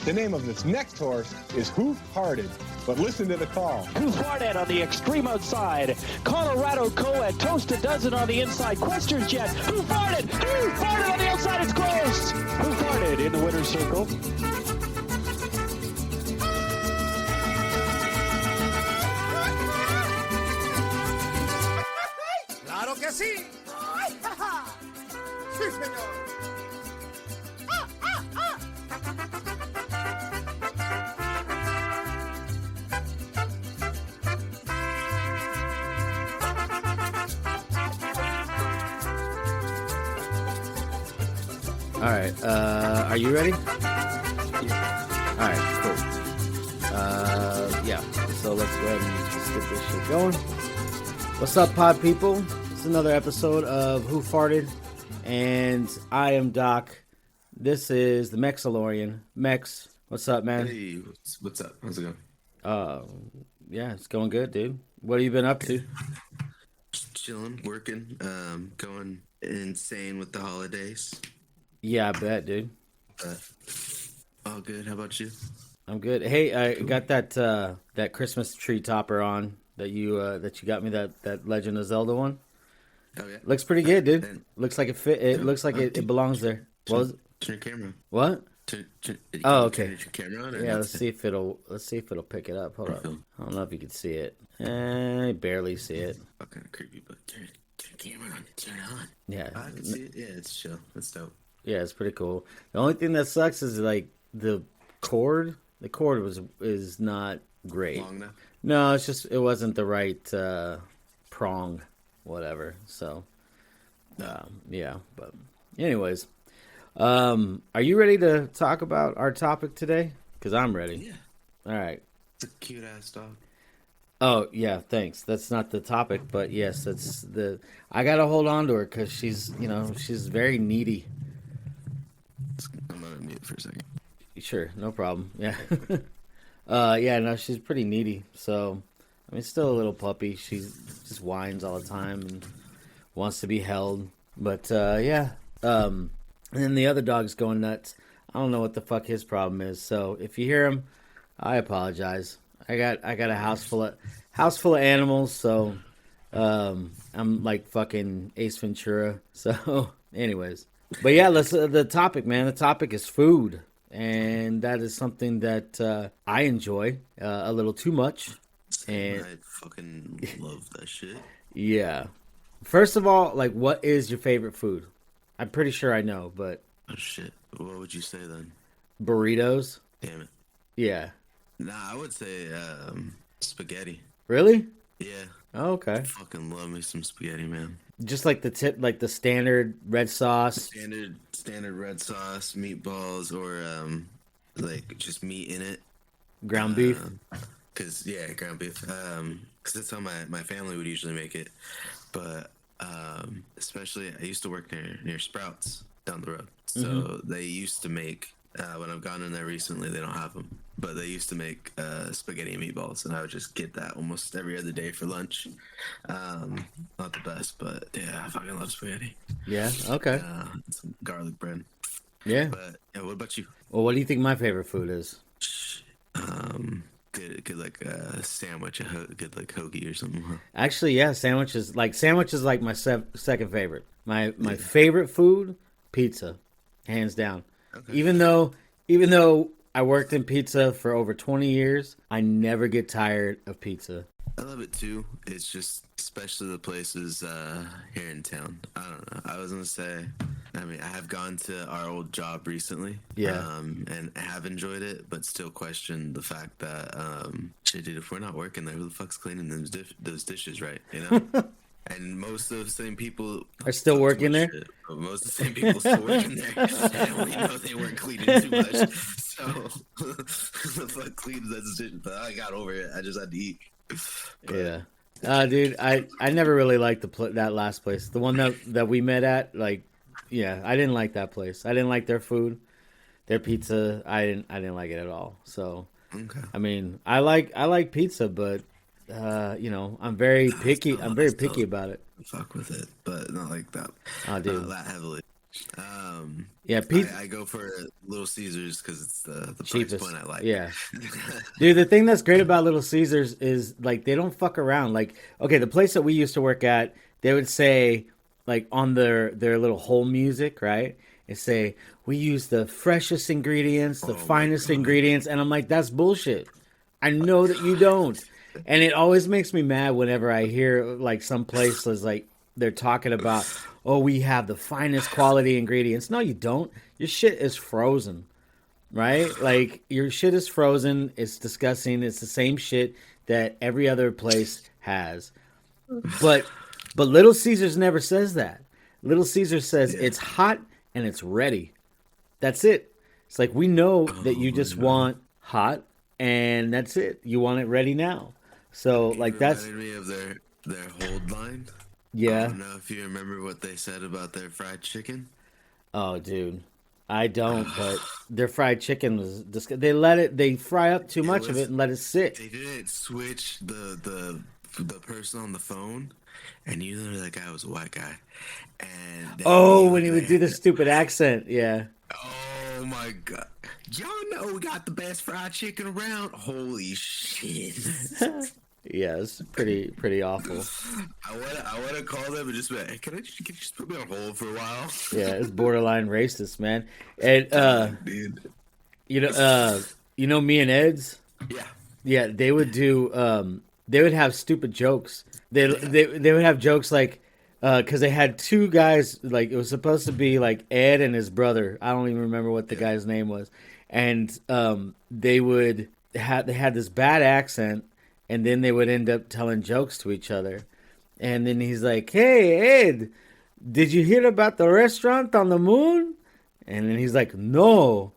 The name of this next horse is Hoof Hearted, but listen to the call. Hoof Hearted on the extreme outside. Colorado Co-Ed, Toast a Dozen on the inside. Quester's Jet, Hoof Hearted on the outside, it's close. Hoof Hearted in the winner's circle. ¡Claro que sí! ¡Ay, ja, ja! ¡Sí, señor! All right, are you ready? Yeah. All right, cool. Yeah, so let's go ahead and just get this shit going. What's up, pod people? It's another episode of Who Farted, and I am Doc. This is the Mexalorian. Mex, what's up, man? Hey, what's up? How's it going? Yeah, it's going good, dude. What have you been up to? Just chilling, working, going insane with the holidays. Yeah, I bet, dude. All good. How about you? I'm good. Hey, I got that Christmas tree topper on that you got me, that Legend of Zelda one. Oh yeah. Looks pretty good, dude. Looks like it fit. It looks like it belongs there. Turn your camera. What? Oh, okay. Turn your camera on. Yeah, let's see if it'll pick it up. Hold on. I don't know if you can see it. I barely see it. Fucking creepy, but turn your camera on. Turn it on. Yeah. I can see it. Yeah, it's chill. It's dope. Yeah, it's pretty cool. The only thing that sucks is like the cord. The cord is not great. Long enough? No, it's just it wasn't the right prong, whatever. So, yeah. But anyways, are you ready to talk about our topic today? Because I'm ready. Yeah. All right. It's a cute ass dog. Oh yeah, thanks. That's not the topic, but yes, that's the. I gotta hold on to her because she's very needy. I'm gonna mute for a second. Sure, no problem. Yeah. Yeah, no, she's pretty needy. So, I mean, still a little puppy. She just whines all the time and wants to be held. But, yeah. And then the other dog's going nuts. I don't know what the fuck his problem is. So, if you hear him, I apologize. I got a house full of animals, so I'm like fucking Ace Ventura. So, anyways. But yeah, the topic, man. The topic is food. And that is something that I enjoy a little too much. And I fucking love that shit. Yeah. First of all, like, what is your favorite food? I'm pretty sure I know, but... Oh, shit. What would you say then? Burritos? Damn it. Yeah. Nah, I would say spaghetti. Really? Yeah. Oh, okay. I fucking love me some spaghetti, man. Just like the standard red sauce? Standard red sauce, meatballs, or like just meat in it. Ground beef? Ground beef. Because that's how my family would usually make it. But especially, I used to work near Sprouts down the road. So they used to make, when I've gone in there recently, they don't have them. But they used to make spaghetti and meatballs, and I would just get that almost every other day for lunch. Not the best, but yeah, I fucking love spaghetti. Yeah, okay. Some garlic bread. Yeah. But yeah, what about you? Well, what do you think my favorite food is? Good like a sandwich, good like hoagie or something. Huh? Actually, yeah, sandwiches like my second favorite. My favorite food, pizza, hands down. Okay. Even though I worked in pizza for over 20 years, I never get tired of pizza. I love it too. It's just, especially the places here in town. I don't know. I was gonna say, I mean, I have gone to our old job recently, and have enjoyed it, but still question the fact that, shit, dude, if we're not working there, who the fuck's cleaning those dishes, right? You know. And most of the same people are still working there. Most of the same people still working there. And we know they weren't cleaning too much. So the fuck cleans that shit. But I got over it. I just had to eat. But, yeah. Dude, I never really liked that last place. The one that we met at, like, yeah, I didn't like that place. I didn't like their food, their pizza. I didn't like it at all. So, okay. I mean, I like pizza, but. I'm very picky. I'm very picky about it. Fuck with it, but not like that. Oh, dude. That heavily. Yeah, pizza. I go for Little Caesars because it's the price Cheapest. point I like. Yeah. Dude, the thing that's great about Little Caesars is like they don't fuck around. Like, okay, the place that we used to work at, they would say like on their little whole music, right? It say we use the freshest ingredients, the Oh my finest God. ingredients, and I'm like, that's bullshit. I know that you don't. And it always makes me mad whenever I hear like some places like they're talking about, oh, we have the finest quality ingredients. No, you don't. Your shit is frozen, right? Like your shit is frozen. It's disgusting. It's the same shit that every other place has. But Little Caesars never says that. Little Caesars says it's hot and it's ready. That's it. It's like we know that you just want hot and that's it. You want it ready now. So like that's reminded me of their hold line. I yeah. don't know if you remember what they said about their fried chicken. Oh, dude, I don't. But their fried chicken was they fry up too much of it and let it sit. They didn't switch the person on the phone, and you know that guy was a white guy. And Oh, when he would do the stupid accent, yeah. oh my God, y'all know we got the best fried chicken around. Holy shit! Yeah, it's pretty awful. I wanna call them and just be like, hey, can you just put me on hold for a while? Yeah, it's borderline racist, man. And Dude. you know me and Ed's. Yeah. Yeah, they would do. They would have stupid jokes. They would have jokes like, because they had two guys. Like it was supposed to be like Ed and his brother. I don't even remember what the guy's name was. And they had this bad accent, and then they would end up telling jokes to each other. And then he's like, "Hey Ed, did you hear about the restaurant on the moon?" And then he's like, "No."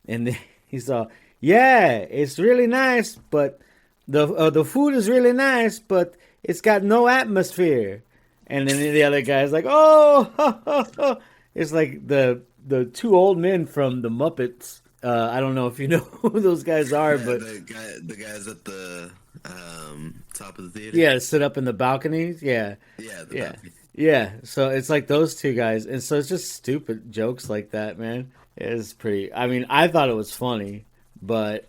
And then he's all, "Yeah, it's really nice, but the food is really nice, but it's got no atmosphere." And then the other guy's like, "Oh," it's like the two old men from the Muppets. I don't know if you know who those guys are, but the guys at the top of the theater. yeah, sit up in the balconies. Yeah, Balcony. yeah. So it's like those two guys, and so it's just stupid jokes like that, man. It's pretty. I mean, I thought it was funny, but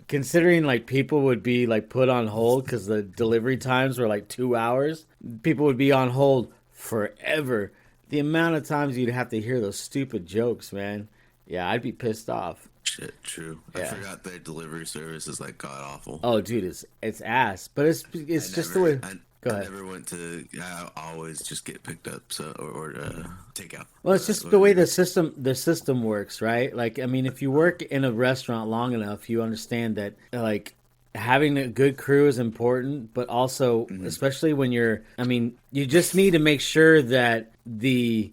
considering like people would be like put on hold because the delivery times were like 2 hours, people would be on hold forever. The amount of times you'd have to hear those stupid jokes, man. Yeah, I'd be pissed off. Shit, true. I Yeah. forgot their delivery service is like god awful. Oh, dude, it's ass, but it's just the way. Go I ahead. never went to. I always just get picked up, or take out. Well, it's just the way the system works, right? Like, I mean, if you work in a restaurant long enough, you understand that like having a good crew is important, but also, especially when I mean, you just need to make sure that the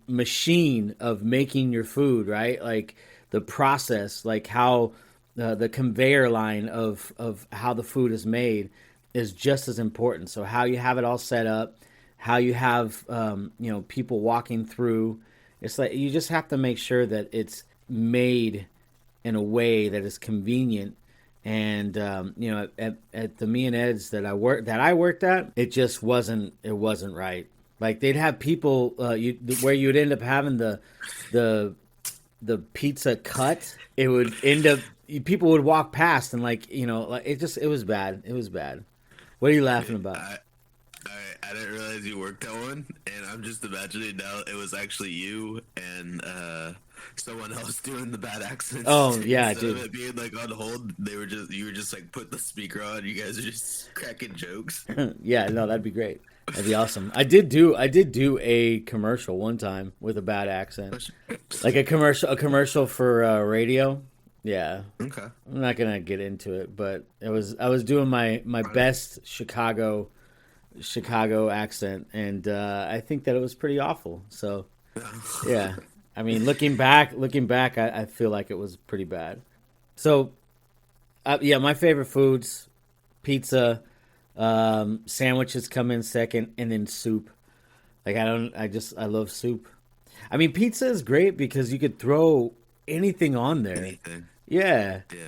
machine of making your food, right? Like the process, like how the conveyor line of how the food is made is just as important. So how you have it all set up, how you have people walking through. It's like you just have to make sure that it's made in a way that is convenient. And at the Me and Ed's that I worked at, it just wasn't right. Like they'd have people where you'd end up having the pizza cut. It would end up people would walk past and like it was bad. It was bad. What are you laughing about? I didn't realize you worked that one, and I'm just imagining now it was actually you and someone else doing the bad accents. Oh yeah, Instead dude. of it being like on hold, you were just like put the speaker on. You guys are just cracking jokes. Yeah, no, that'd be great. That'd be awesome. I did do a commercial one time with a bad accent, like a commercial for radio. Yeah. Okay. I'm not gonna get into it, but I was doing my best Chicago accent, and I think that it was pretty awful. So, yeah. I mean, looking back, I feel like it was pretty bad. So, yeah, my favorite foods: pizza, sandwiches come in second, and then soup. Like I love soup. I mean, pizza is great because you could throw anything on there. Anything. Yeah. Yeah.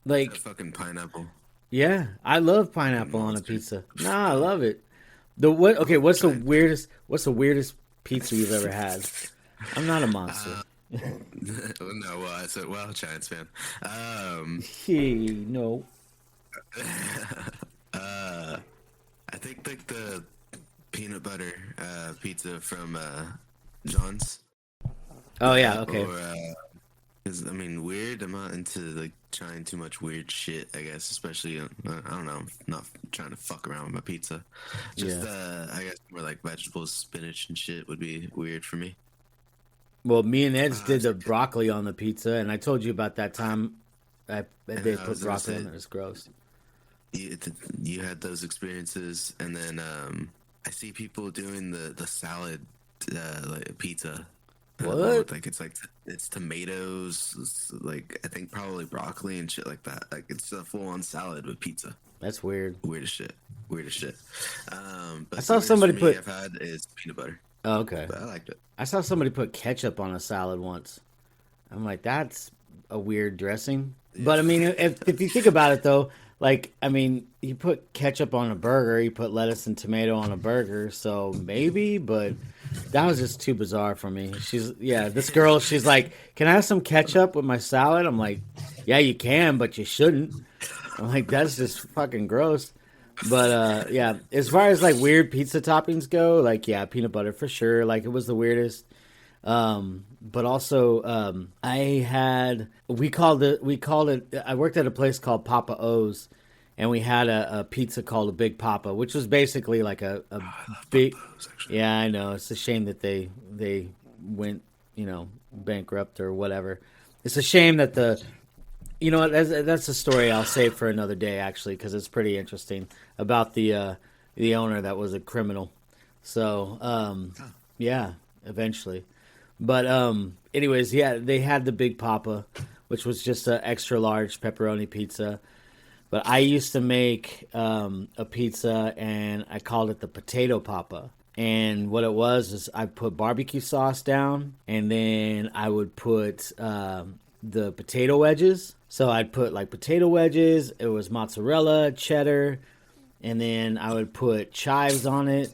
Like That fucking pineapple. yeah, I love pineapple on a pizza. Nah, I love it. What's the weirdest pizza you've ever had? I'm not a monster. No, well, I said, well, Giants fan. Hey, no. I think like the peanut butter pizza from John's. Oh yeah, okay. Or, cause I mean, weird. I'm not into like trying too much weird shit. I guess, especially I don't know. I'm not trying to fuck around with my pizza. Just I guess more like vegetables, spinach and shit would be weird for me. Well, me and Edge did the broccoli on the pizza, and I told you about that time they I put was gonna broccoli say, on it. It's gross. you had those experiences, and then I see people doing the salad like pizza. What? Like it's tomatoes, like I think probably broccoli and shit like that. Like it's a full on salad with pizza. That's weird. Weird as shit. Weird as shit. But I saw the weirdest somebody for me put. I've had is peanut butter, Oh, okay. but I liked it. I saw somebody put ketchup on a salad once. I'm like, that's a weird dressing. But I mean, if you think about it though, like I mean, you put ketchup on a burger, you put lettuce and tomato on a burger, so maybe, but that was just too bizarre for me. This girl, she's like, "Can I have some ketchup with my salad?" I'm like, "Yeah, you can, but you shouldn't." I'm like, "That's just fucking gross." But yeah, as far as like weird pizza toppings go, like yeah, peanut butter for sure. Like it was the weirdest. But also, we called it, I worked at a place called Papa O's, and we had a pizza called a Big Papa, which was basically like a big, yeah, I know. It's a shame that they went, bankrupt or whatever. It's a shame that that's a story I'll save for another day, actually, because it's pretty interesting about the owner that was a criminal. So, yeah, eventually. But anyways, yeah, they had the Big Papa, which was just an extra large pepperoni pizza. But I used to make a pizza, and I called it the Potato Papa. And what it was is I put barbecue sauce down, and then I would put the potato wedges. So I'd put like potato wedges. It was mozzarella, cheddar, and then I would put chives on it,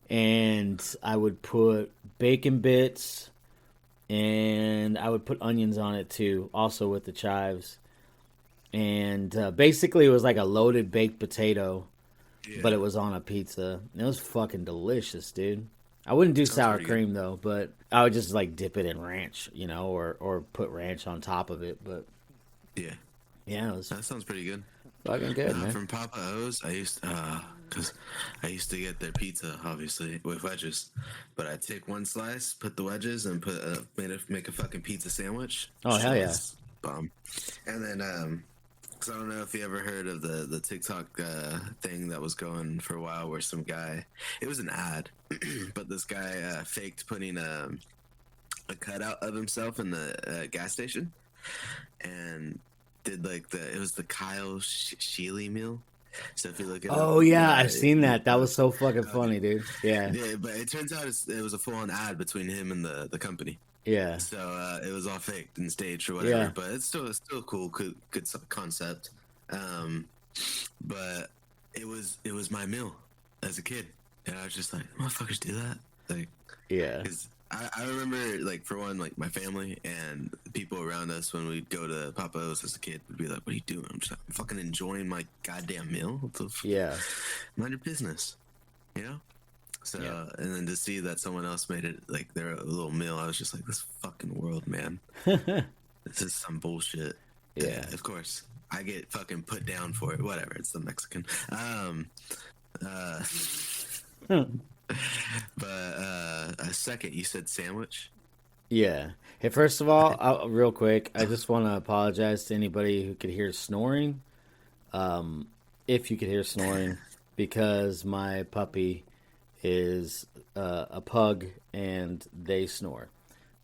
and I would put bacon bits. And I would put onions on it too, also with the chives. And basically, it was like a loaded baked potato, but it was on a pizza. It was fucking delicious, dude. I wouldn't do sour cream though, but I would just like dip it in ranch, or put ranch on top of it. But Yeah, that sounds pretty good. Fucking good, man. From Papa O's, because I used to get their pizza obviously with wedges, but I'd take one slice, put the wedges, and make a fucking pizza sandwich. Oh hell yeah, bomb. And then because I don't know if you ever heard of the TikTok thing that was going for a while, where some guy, it was an ad, but this guy faked putting a cutout of himself in the gas station, and did like it was the Kyle Sheely meal. So if you look at I've seen that. That was so fucking funny, dude. Yeah, but it turns out it was a full-on ad between him and the company. Yeah. So it was all faked and staged or whatever. Yeah. But it's still cool, good concept. But it was my meal as a kid, and I was just like, motherfuckers do that, like, yeah. Because I remember, like, for one, like my family and people around us when we'd go to Papa O's as a kid would be like, "What are you doing?" I'm just like, I'm fucking enjoying my goddamn meal. What the Yeah. Mind your business, So, and then to see that someone else made it like their little meal, I was just like, this fucking world, man. This is some bullshit. Yeah. Of course, I get fucking put down for it. Whatever. It's the Mexican. But a second, you said sandwich. Yeah. Hey, first of all, real quick, I just want to apologize to anybody who could hear snoring. If you could hear snoring, because my puppy is a pug and they snore.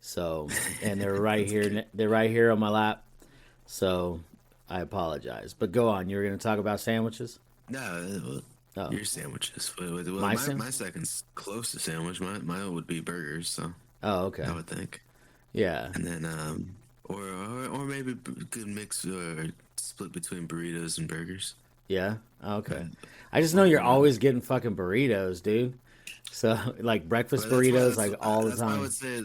So, and they're right here. They're right here on my lap. So, I apologize. But go on. You were going to talk about sandwiches? No, your sandwiches. Well, my second's close to sandwich. Mine would be burgers. So. Oh, okay. I would think. Yeah. And then, or maybe a good mix or split between burritos and burgers. Yeah. Okay. I just know you're always getting fucking burritos, dude. So like breakfast burritos, like all the time. I would say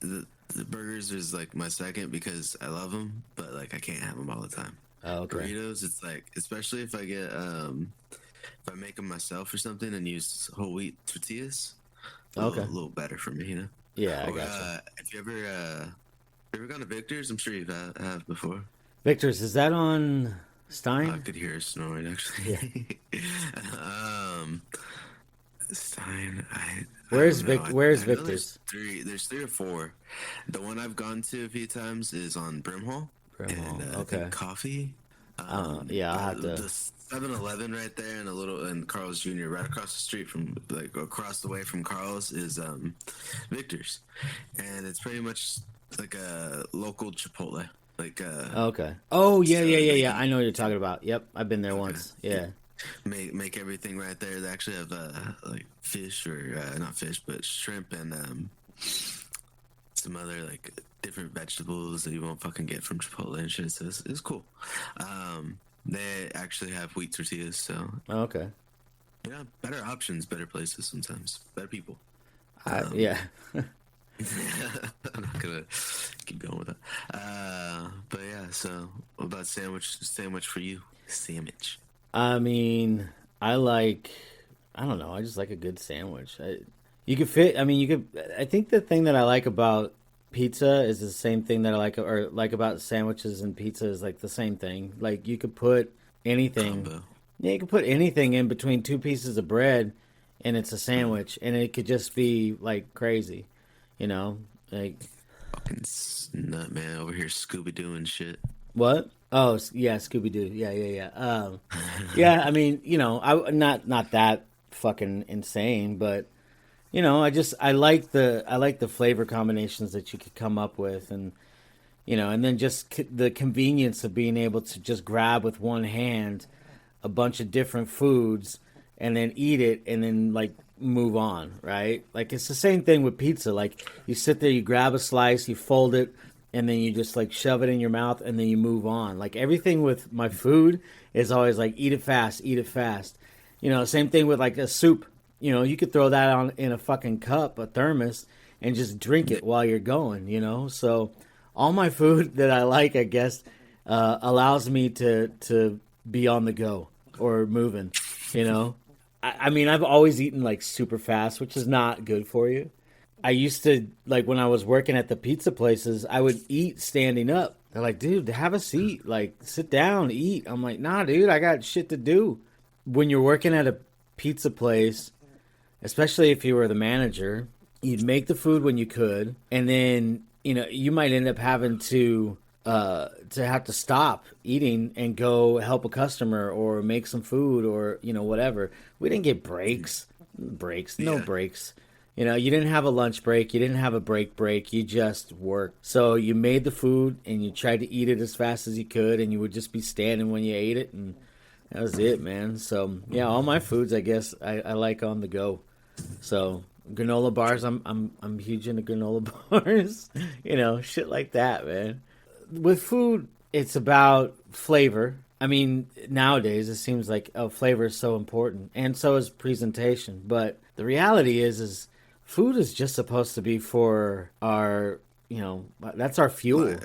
the burgers is like my second because I love them, but like I can't have them all the time. Oh, okay. Burritos, it's like, especially if I get if I make them myself or something and use whole wheat tortillas, Okay. a little better for me, you know. Yeah, I Or, gotcha. if you ever gone to Victor's? I'm sure you've have before. Victor's, is that on I Stein? could hear her snoring actually. um, Stein. Where's I don't know. Where's I know Victor's? There's three or four. The one I've gone to a few times is on Brimhall. Brimhall, And I okay. think Coffee. Yeah, I'll have to. The 7-Eleven right there, and Carl's Jr. right across the street from, like, across the way from Carl's is Victor's, and it's pretty much like a local Chipotle. Like Okay. Oh yeah, so yeah, yeah, they yeah. I know what you're talking about. Yep, I've been there Okay. once. Yeah. make everything right there. They actually have like fish or not fish, but shrimp and some other like different vegetables that you won't fucking get from Chipotle and shit. So it's cool. They actually have wheat tortillas, so Okay. yeah, better options, better places sometimes, better people. Yeah. I'm not gonna keep going with that. But yeah, so what about sandwich for you? Sandwich. I mean, I don't know. I just like a good sandwich. You could fit. I mean, you could. I think the thing that I like about pizza is the same thing that I like, or like about sandwiches and pizza is like the same thing. Like you could put anything. Combo. Yeah, you could put anything in between two pieces of bread, and it's a sandwich, and it could just be like crazy, you know? Like Fucking nut man over here Scooby Doo shit. what? Oh, yeah, Scooby Doo. Yeah, yeah, yeah. Yeah. I mean, you know, I not that fucking insane, but you know, I like the flavor combinations that you could come up with, and you know, and then just the convenience of being able to just grab with one hand a bunch of different foods and then eat it and then like move on, right? Like it's the same thing with pizza. Like you sit there, you grab a slice, you fold it, and then you just like shove it in your mouth and then you move on. Like everything with my food is always like eat it fast, eat it fast. You know, same thing with like a soup. You know, you could throw that on in a fucking cup, a thermos, and just drink it while you're going, you know? So all my food that I like, I guess, allows me to be on the go or moving, you know? I mean, I've always eaten like super fast, which is not good for you. I used to, like when I was working at the pizza places, I would eat standing up. They're like, dude, have a seat. Like, sit down, eat. I'm like, nah, dude, I got shit to do. When you're working at a pizza place, especially if you were the manager, you'd make the food when you could, and then, you know, you might end up having to have to stop eating and go help a customer or make some food or, you know, whatever. We didn't get breaks. No Yeah. breaks. You know, you didn't have a lunch break. You didn't have a break. You just worked. So you made the food and you tried to eat it as fast as you could, and you would just be standing when you ate it, and that was it, man. So yeah, all my foods, I guess, I like on the go. So granola bars, I'm huge into granola bars. You know, shit like that, man. With food, it's about flavor. I mean, nowadays it seems like flavor is so important, and so is presentation. But the reality is food is just supposed to be for our, you know, that's our fuel.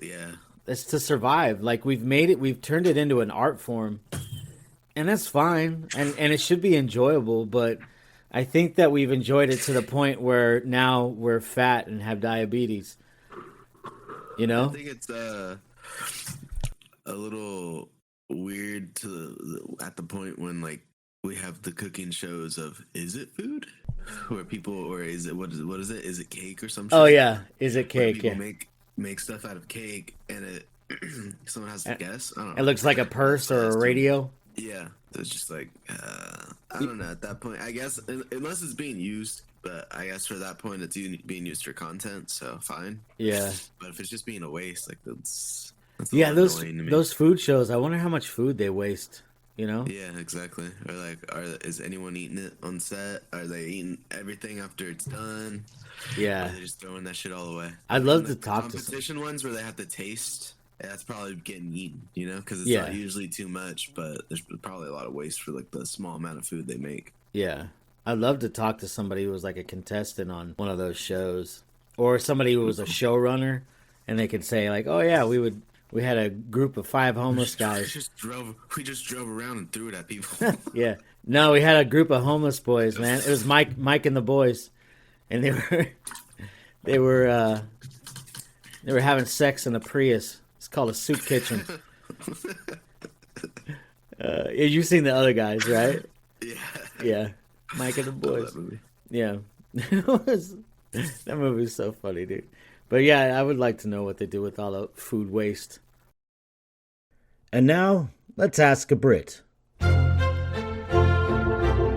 Yeah. It's to survive. Like we've turned it into an art form, and that's fine, and it should be enjoyable. But I think that we've enjoyed it to the point where now we're fat and have diabetes. You know? I think it's a little weird at the point when like we have the cooking shows of is it food, where people, or is it what is it? Is it cake or something? Oh yeah, is it Where cake? people Yeah. make stuff out of cake and it someone has to guess. I don't know. It looks like a purse or a radio. Yeah, so it's just like I don't know. At that point, I guess unless it's being used, but I guess for that point, it's being used for content, so fine. Yeah. But if it's just being a waste, like that's Yeah, a little those annoying to me. those food shows. I wonder how much food they waste. You know? Yeah, exactly. Or like, is anyone eating it on set? Are they eating everything after it's done? Or Yeah. are they just throwing that shit all away? I'd love The to talk to some. competition ones where they have to taste. That's probably getting eaten, you know, because it's Yeah. not usually too much, but there's probably a lot of waste for like the small amount of food they make. Yeah. I'd love to talk to somebody who was like a contestant on one of those shows. or somebody who was a showrunner, and they could say like, "Oh yeah, we had a group of 5 homeless guys." We just drove around and threw it at people. Yeah, no, we had a group of homeless boys, man. It was Mike and the boys, and they were having sex in a Prius. It's called a soup kitchen. You've seen the other guys, right? Yeah. Mike and the boys. Yeah. That movie is so funny, dude. But yeah, I would like to know what they do with all the food waste. And now, let's ask a Brit.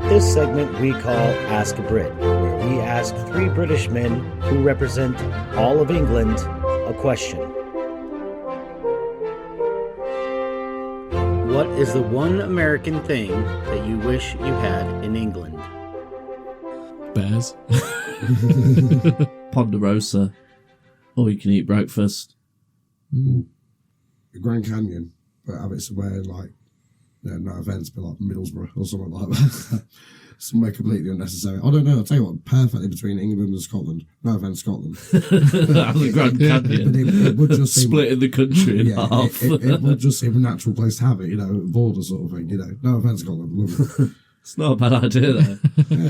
This segment we call Ask a Brit, where we ask 3 British men who represent all of England a question. What is the one American thing that you wish you had in England? Bears. Ponderosa. Or you can eat breakfast. The Grand Canyon, but have it somewhere like, no offence, but like Middlesbrough or something like that. Somewhere completely unnecessary. I don't know, I'll tell you what, perfectly between England and Scotland. No offence, Scotland. The Grand Canyon. But it would just seem, splitting the country in half. It would just seem a natural place to have it, border sort of thing, No offence, Scotland. Love it. It's not a bad idea, though.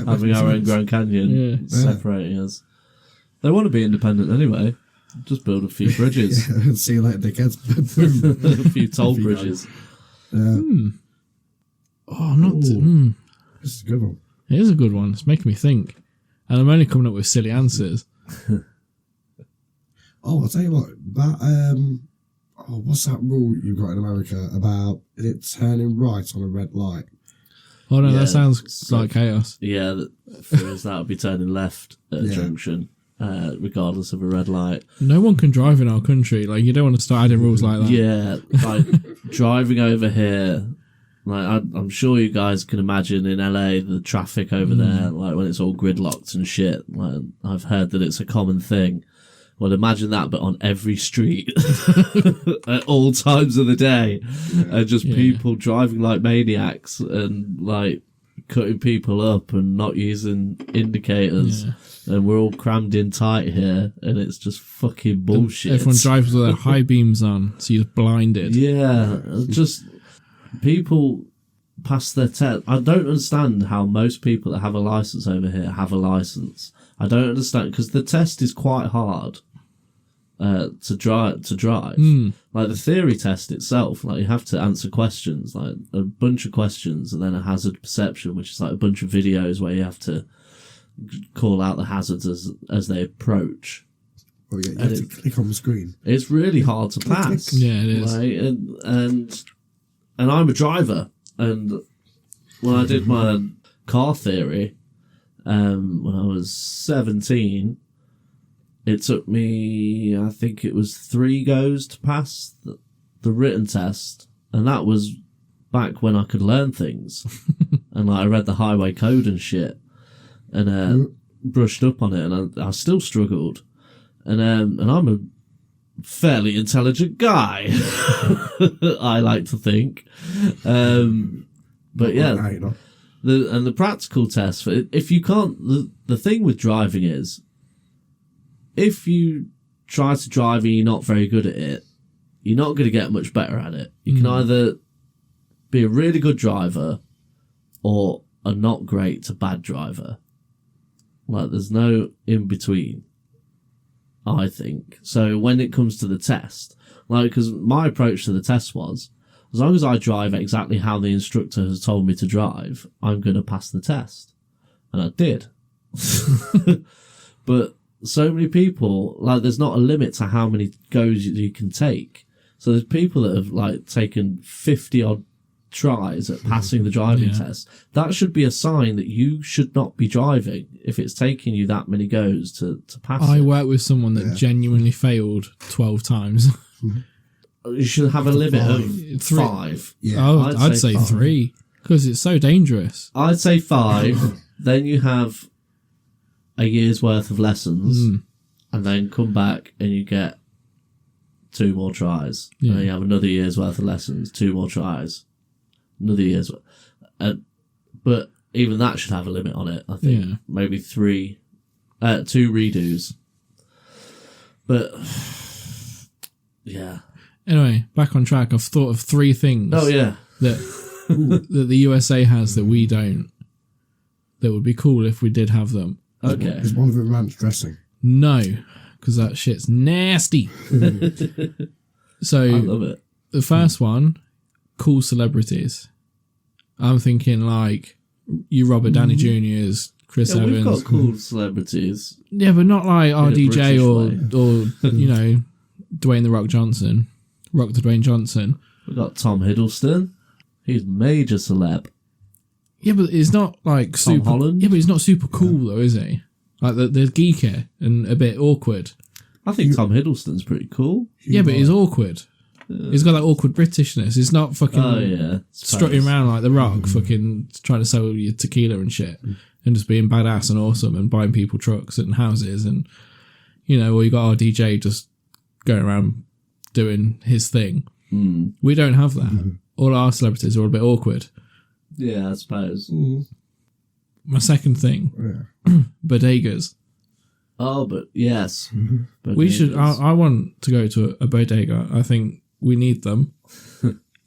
Having our own Grand Canyon separating us. They want to be independent anyway. Just build a few bridges. See you later, dickheads. A few toll bridges. Oh, I'm not. This is a good one. It is a good one. It's making me think. And I'm only coming up with silly answers. I'll tell you what, that, what's that rule you've got in America about it turning right on a red light? Oh, no, that sounds like chaos. Yeah, for us, that would be turning left at a junction, regardless of a red light. No one can drive in our country. Like, you don't want to start adding rules like that. Yeah, like driving over here, like I'm sure you guys can imagine in LA the traffic over there, like when it's all gridlocked and shit. Like I've heard that it's a common thing. Well, imagine that, but on every street at all times of the day, and just people driving like maniacs and like cutting people up and not using indicators, and we're all crammed in tight here, and it's just fucking bullshit. Everyone drives with their high beams on, so you're blinded. Yeah, just people pass their test. I don't understand how most people that have a license over here have a license. I don't understand, because the test is quite hard. To drive. Like the theory test itself, like you have to answer questions, like a bunch of questions, and then a hazard perception, which is like a bunch of videos where you have to call out the hazards as they approach. Oh yeah, you have to click on the screen. It's really hard to pass. Yeah, it is. Like, and I'm a driver, and when I did my car theory, when I was 17. It took me, I think it was 3 goes to pass the written test, and that was back when I could learn things, and like I read the highway code and shit, and brushed up on it, and I still struggled, and I'm a fairly intelligent guy, I like to think, but yeah, the practical test, if you can't, the thing with driving is, if you try to drive and you're not very good at it, you're not going to get much better at it. You can either be a really good driver or a not great to bad driver. Like, there's no in between, I think. So when it comes to the test, like, because my approach to the test was, as long as I drive exactly how the instructor has told me to drive, I'm going to pass the test. And I did. But so many people, like, there's not a limit to how many goes you can take. So there's people that have, like, taken 50 odd tries at passing the driving test. That should be a sign that you should not be driving if it's taking you that many goes to pass I it. work with someone that genuinely failed 12 times. You should have a limit of 5. Yeah. Oh, I'd say 3, because it's so dangerous. I'd say 5. Then you have a year's worth of lessons, and then come back and you get 2 more tries. And then you have another year's worth of lessons, 2 more tries, another year's worth. But even that should have a limit on it, I think. Maybe 2 redos. But yeah. Anyway, back on track. I've thought of 3 things. Oh yeah. That the USA has that we don't. That would be cool if we did have them. Okay. Is one of them ranch dressing? No, because that shit's nasty. So I love it. the first one, cool celebrities. I'm thinking like you Robert Downey Jr.'s, Chris Yeah, Evans. we've got cool celebrities. Yeah, but not like RDJ British or you know, Dwayne the Rock Johnson. Rock the Dwayne Johnson. We've got Tom Hiddleston. He's major celeb. Yeah, but it's not like Tom super. Holland? Yeah, but he's not super cool though, is he? Like the geeky and a bit awkward. I think Tom Hiddleston's pretty cool. Yeah, but he's awkward. He's got that awkward Britishness. He's not fucking Oh yeah. strutting around like The Rock, fucking trying to sell you tequila and shit, and just being badass and awesome and buying people trucks and houses and, you know, or you got RDJ just going around doing his thing. We don't have that. All our celebrities are all a bit awkward. Yeah, I suppose. My second thing, bodegas. Oh, but yes. We should. I want to go to a bodega. I think we need them,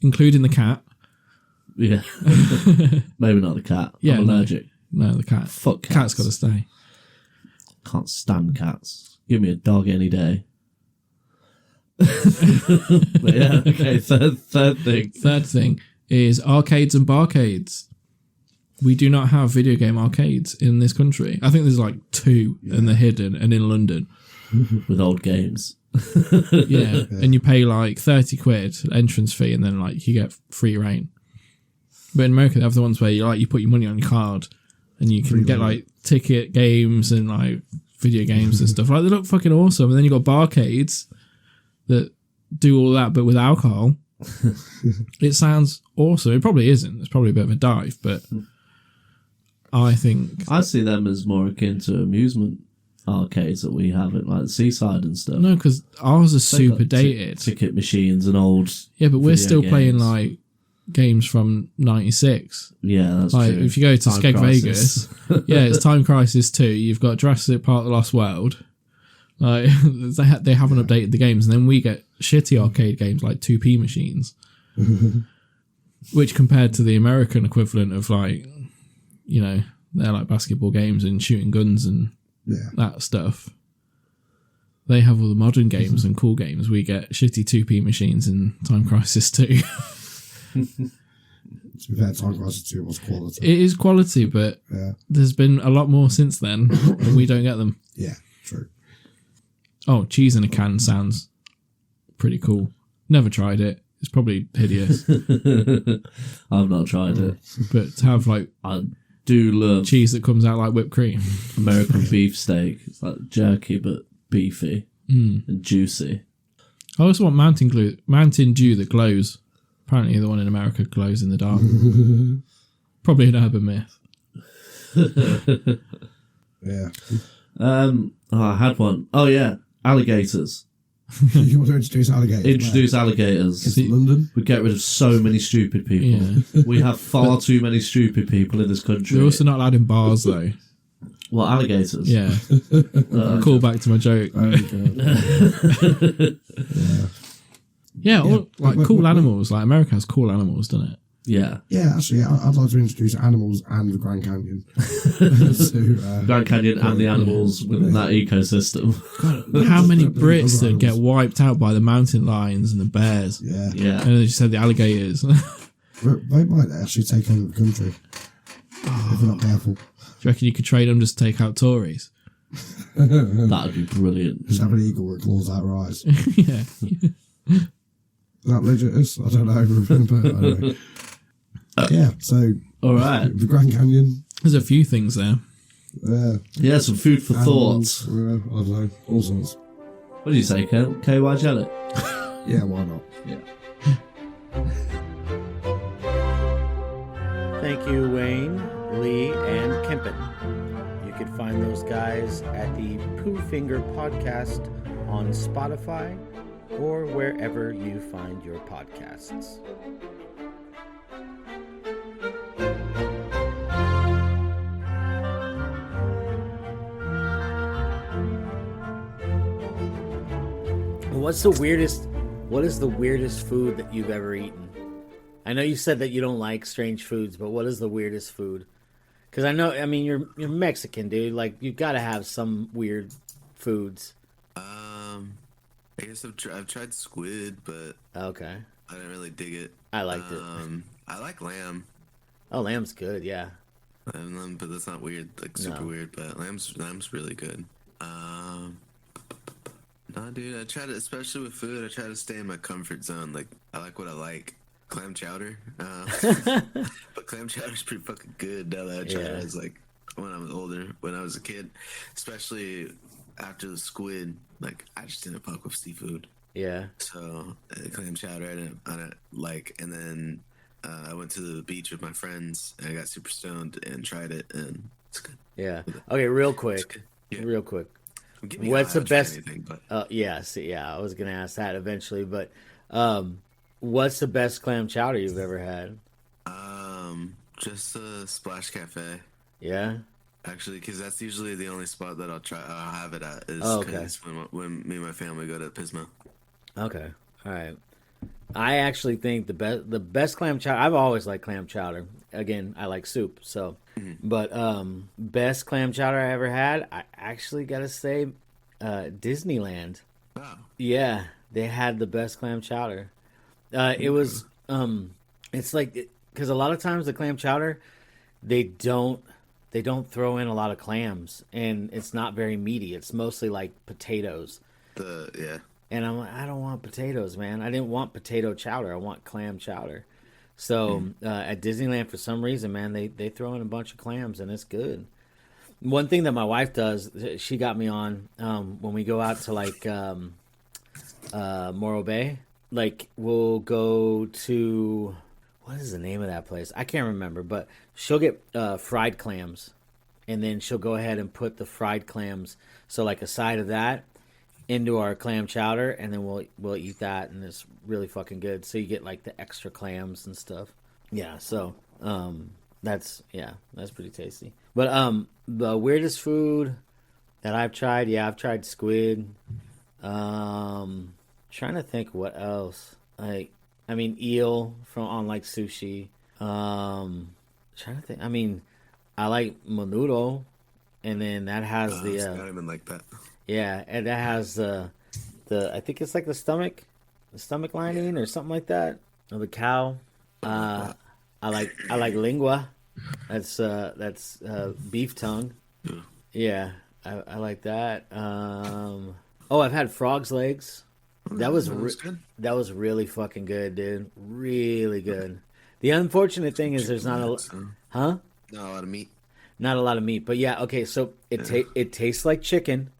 including the cat. Yeah. Maybe not the cat. Yeah, I'm allergic. No, the cat. Fuck cats. Cat's got to stay. Can't stand cats. Give me a dog any day. But yeah, okay. Third thing. Third thing is arcades and barcades. We do not have video game arcades in this country. I think there's like 2 and they're hidden and in London. With old games. Yeah. And you pay like 30 quid entrance fee and then like you get free reign. But in America they have the ones where you put your money on your card and you can get like ticket games and like video games and stuff. Like they look fucking awesome. And then you got barcades that do all that but with alcohol. It sounds awesome. It probably isn't. It's probably a bit of a dive, but I think I see them as more akin to amusement arcades that we have at like Seaside and stuff. no, because ours is They've got super dated. Ticket machines and old. Yeah, but we're video still playing games. like games from '96. Yeah, that's Like true. if you go to Time Skeg Crisis. Vegas, yeah, it's Time Crisis 2. You've got Jurassic Park: The Lost World. Like they haven't updated the games, and then we get shitty arcade games like 2p machines, which compared to the American equivalent of like, you know, they're like basketball games and shooting guns and that stuff. They have all the modern games and cool games. We get shitty 2p machines in Time Crisis 2. To be fair, Time Crisis 2 was quality. It is quality, but there's been a lot more since then, and we don't get them. Yeah, true. Oh, cheese in a can sounds pretty cool. Never tried it. It's probably hideous. I've not tried it. But to have like I do love cheese that comes out like whipped cream. American beef steak. It's like jerky but beefy and juicy. I also want Mountain Dew that glows. Apparently the one in America glows in the dark. Probably an urban myth. Yeah. I had one. Oh yeah, alligators. You want to introduce alligators? Introduce alligators. Where? London? We get rid of so many stupid people. Yeah. We have far too many stupid people in this country. They're also not allowed in bars though. What, alligators? Yeah. Call back to my joke. Yeah, all, like cool animals. Like America has cool animals, doesn't it? Yeah. Yeah, actually, I'd like to introduce animals and the Grand Canyon. to, Grand Canyon and the animals within that ecosystem. God, how many Brits that get wiped out by the mountain lions and the bears? Yeah. Yeah. And they just said the alligators. They might actually take over the country if we're not careful. Do you reckon you could trade them just to take out Tories? That'd be brilliant. Just have an eagle that claws out her eyes. Yeah. Is that legit? I don't know. But anyway. Yeah, so All right. the Grand Canyon. There's a few things there. Yeah, some food for Animals, thought. I don't know, all sorts. What did you say, Ken? KY jelly? Yeah, why not? Yeah. Thank you, Wayne, Lee, and Kempen. You can find those guys at the Pooh Finger Podcast on Spotify or wherever you find your podcasts. What is the weirdest food that you've ever eaten? I know you said that you don't like strange foods, but what is the weirdest food? Because I mean, you're Mexican, dude. Like, you've got to have some weird foods. I guess I've tried squid, but Okay. I didn't really dig it. I liked it. I like lamb. Oh, lamb's good, yeah. But that's not weird, like super weird. But lamb's really good. No, dude, I try to, especially with food, I try to stay in my comfort zone. Like, I like what I like. Clam chowder. But clam chowder's pretty fucking good now that I tried it as, like, when I was older. When I was a kid, especially after the squid, like, I just didn't fuck with seafood. Yeah. So, clam chowder, I didn't like. And then I went to the beach with my friends, and I got super stoned and tried it, and it's good. Yeah. Okay, real quick. Yeah. Real quick. What's the best? I was gonna ask that eventually, but what's the best clam chowder you've ever had? Just a Splash Cafe. Yeah. Actually, because that's usually the only spot that I'll have it at. Is when me and my family go to Pismo. Okay. All right. I actually think the best clam chowder. I've always liked clam chowder. Again, I like soup, so. But best clam chowder I ever had, I actually gotta say, Disneyland. Wow. Yeah, they had the best clam chowder. It was it's like, because a lot of times the clam chowder, they don't throw in a lot of clams, and it's not very meaty. It's mostly like potatoes. And I'm like, I don't want potatoes, man. I didn't want potato chowder. I want clam chowder. So at Disneyland, for some reason, man, they throw in a bunch of clams, and it's good. One thing that my wife does, she got me on when we go out to, like, Morro Bay. Like, we'll go to, what is the name of that place? I can't remember, but she'll get fried clams, and then she'll go ahead and put the fried clams, so like a side of that, into our clam chowder, and then we'll eat that, and it's really fucking good. So you get like the extra clams and stuff. Yeah, so that's pretty tasty. But the weirdest food that I've tried, I've tried squid. Trying to think what else. Like, I mean, eel on like sushi. Trying to think. I mean, I like menudo, and then that has I don't even like that. Yeah, and that has the I think it's like the stomach lining or something like that of the cow. I like lingua. That's beef tongue. Yeah, I like that. I've had frog's legs. That was good. That was really fucking good, dude. Really good. The unfortunate thing is there's not Not a lot of meat. Not a lot of meat, but yeah, okay. So it tastes like chicken.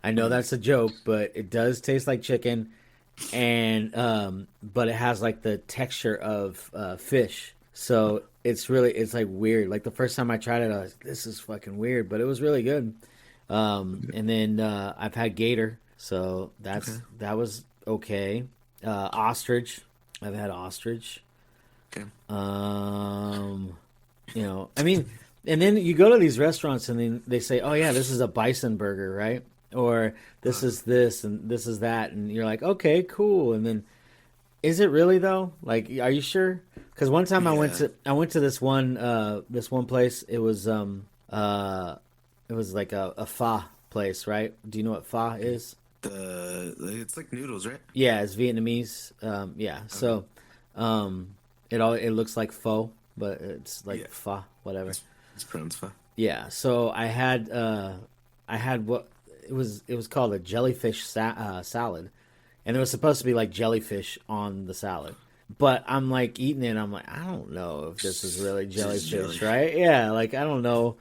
I know that's a joke, but it does taste like chicken, and but it has like the texture of fish. So it's like weird. Like the first time I tried it, I was like, this is fucking weird, but it was really good. And then I've had gator, so that was okay. Ostrich, I've had ostrich. Okay. I mean, and then you go to these restaurants and then they say, oh yeah, this is a bison burger, right? Or this is this and this is that, and you're like, okay, cool. And then, is it really though? Like, are you sure? Because one time I went to this one place. It was like a pho place, right? Do you know what pho is? It's like noodles, right? Yeah, it's Vietnamese. Yeah. Okay. So, it looks like pho, but it's like pho, whatever. It's pronounced pho. Yeah. So I had what it was called a jellyfish salad, and it was supposed to be like jellyfish on the salad. But I'm like eating it, and I'm like, I don't know if this is really jellyfish, right? Yeah, like I don't know.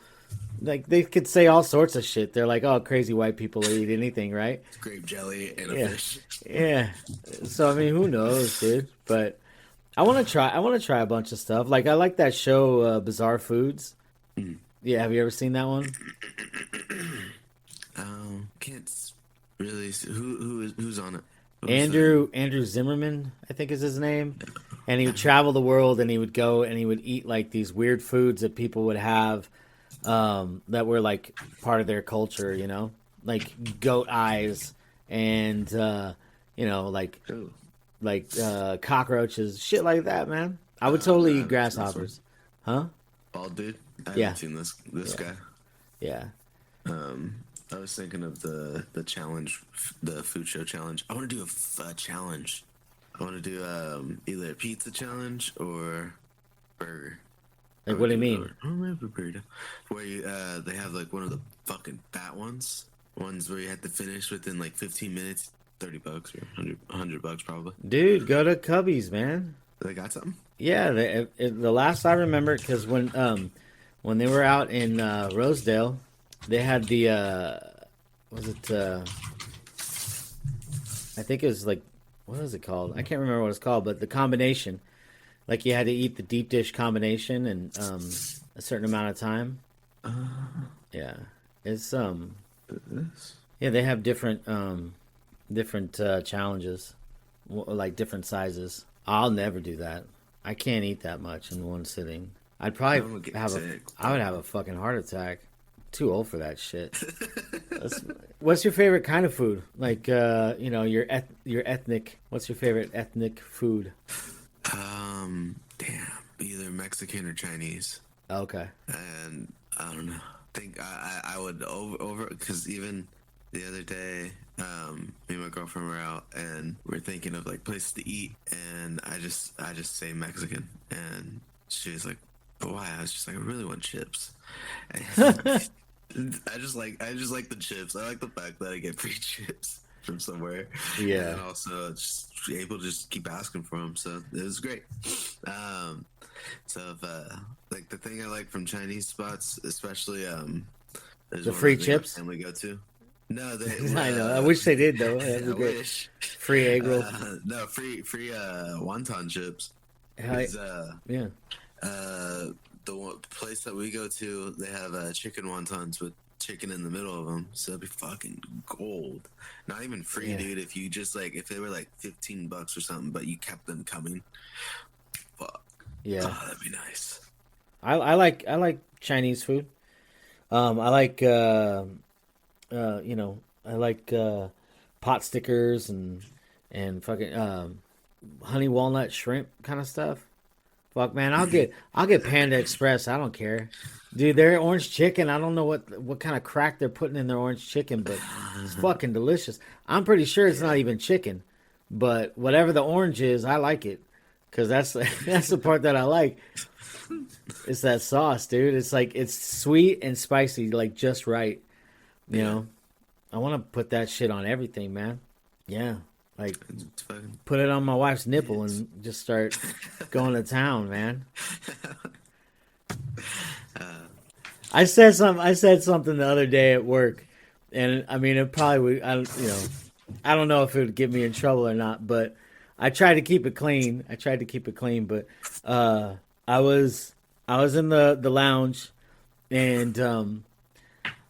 Like they could say all sorts of shit. They're like, oh, crazy white people will eat anything, right? It's grape jelly and a fish. Yeah. So I mean, who knows, dude? But I want to try a bunch of stuff. Like I like that show, Bizarre Foods. Yeah, have you ever seen that one? Can't really. Who's on it? Andrew Zimmerman, I think is his name, and he would travel the world, and he would go and he would eat like these weird foods that people would have, that were like part of their culture, you know, like goat eyes and You know, Ooh. like cockroaches, shit like that, man. I would totally eat grasshoppers. Huh? Bald dude. I Yeah. haven't seen this guy. Yeah. I was thinking of the challenge, the food show challenge. I want to do a challenge. I want to do either a pizza challenge or burger. Like, what do you mean? Or maybe a burrito. Where you they have like one of the fucking fat ones where you have to finish within like 15 minutes, $30 or $100 probably. Dude, go to Cubby's, man. They got something. Yeah, the last I remember, because when they were out in Rosedale, they had the was it I think it was like, what is it called? I can't remember what it's called, but the combination, like you had to eat the deep dish combination in a certain amount of time. Yeah, it's yeah, they have different challenges, like different sizes. I'll never do that. I can't eat that much in one sitting. I'd probably I would have a fucking heart attack. Too old for that shit. What's your favorite kind of food? Like, you know, your ethnic. What's your favorite ethnic food? Damn, either Mexican or Chinese. Okay. And I don't know. I think I would over because even the other day, me and my girlfriend were out and we're thinking of like places to eat, and I just say Mexican, and she was like, "But why?" I was just like, "I really want chips." I just like the chips. I like the fact that I get free chips from somewhere. Yeah. And also just able to just keep asking for them. So it was great. So if, like the thing I like from Chinese spots, especially the free chips family go to. No, they. I know. I wish they did though. I wish. Free egg roll. No, free wonton chips. Yeah. The place that we go to, they have chicken wontons with chicken in the middle of them, so that'd be fucking gold. Not even free, dude. If you just like, if they were like $15 or something, but you kept them coming, fuck. Yeah, that'd be nice. I like Chinese food. I like you know, I like pot stickers and fucking honey walnut shrimp kind of stuff. Fuck, man, I'll get Panda Express. I don't care, dude. Their orange chicken. I don't know what kind of crack they're putting in their orange chicken, but it's fucking delicious. I'm pretty sure it's not even chicken, but whatever the orange is, I like it because that's the part that I like. It's that sauce, dude. It's like it's sweet and spicy, like just right. You know, I want to put that shit on everything, man. Yeah. Like, put it on my wife's nipple and just start going to town, man. I said something the other day at work, and I mean, it probably would. I don't know if it would get me in trouble or not, but I tried to keep it clean. But I was in the lounge, and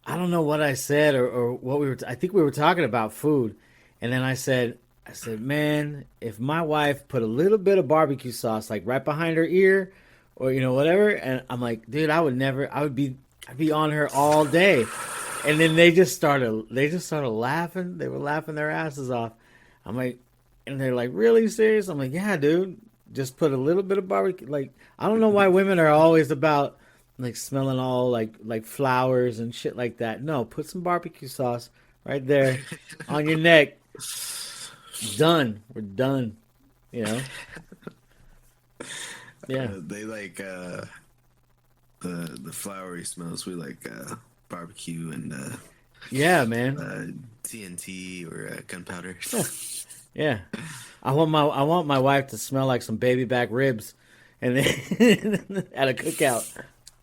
I don't know what I said or what we were. I think we were talking about food, and then I said, man, if my wife put a little bit of barbecue sauce like right behind her ear or, you know, whatever. And I'm like, dude, I'd be on her all day. And then they just started laughing. They were laughing their asses off. I'm like, and they're like, really serious? I'm like, yeah, dude, just put a little bit of barbecue. Like, I don't know why women are always about like smelling all like flowers and shit like that. No, put some barbecue sauce right there on your neck. Done. We're done. You know. Yeah. They like the flowery smells. We like barbecue and yeah, man. TNT or gunpowder. Yeah. I want my wife to smell like some baby back ribs, and then at a cookout.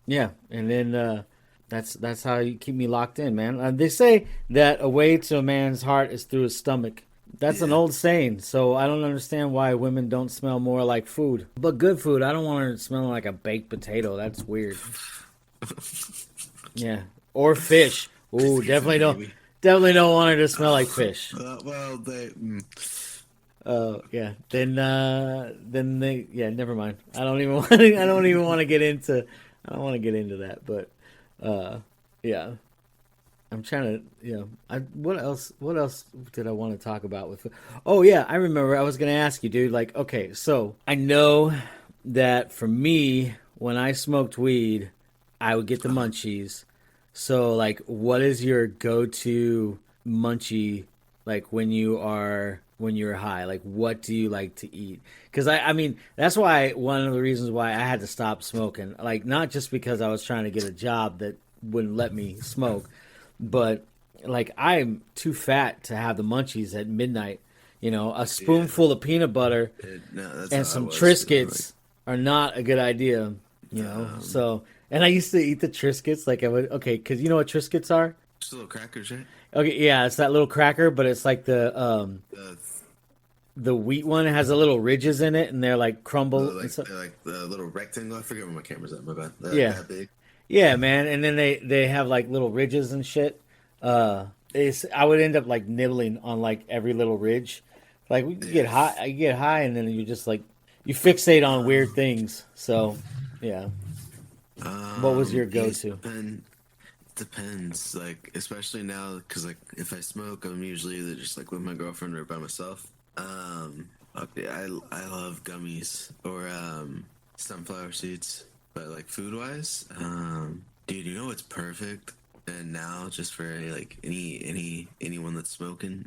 Yeah, and then that's how you keep me locked in, man. They say that a way to a man's heart is through his stomach. That's an old saying, so I don't understand why women don't smell more like food. But good food, I don't want her smelling like a baked potato. That's weird. Yeah, or fish. Ooh, definitely don't want her to smell like fish. Well, they. Yeah. Then they. Yeah. Never mind. I don't even want to get into. I don't want to get into that. But, yeah. I'm trying to, what else did I want to talk about with? Oh yeah, I remember. I was gonna ask you, dude. Like, okay, so I know that for me, when I smoked weed, I would get the munchies. So, like, what is your go-to munchie, like when you're high? Like, what do you like to eat? Because I mean, that's why one of the reasons why I had to stop smoking. Like, not just because I was trying to get a job that wouldn't let me smoke, but like I'm too fat to have the munchies at midnight. A spoonful of peanut butter and some Triscuits are not a good idea. So. And I used to eat the Triscuits like I would. Okay, because you know what Triscuits are? Just little crackers, right? Okay, yeah, it's that little cracker, but it's like the wheat one. It has the little ridges in it, and they're like crumble. They're like the little rectangle. I forget where my camera's at. My bad. Yeah, that big. Yeah, man. And then they have like little ridges and shit. I would end up like nibbling on like every little ridge. Like you get high, and then you just like you fixate on weird things. So, yeah. What was your go-to? Depends. Like, especially now, because like if I smoke, I'm usually either just like with my girlfriend or by myself. Okay, I love gummies or sunflower seeds. But like food wise, dude, you know what's perfect? And now, just for anyone that's smoking,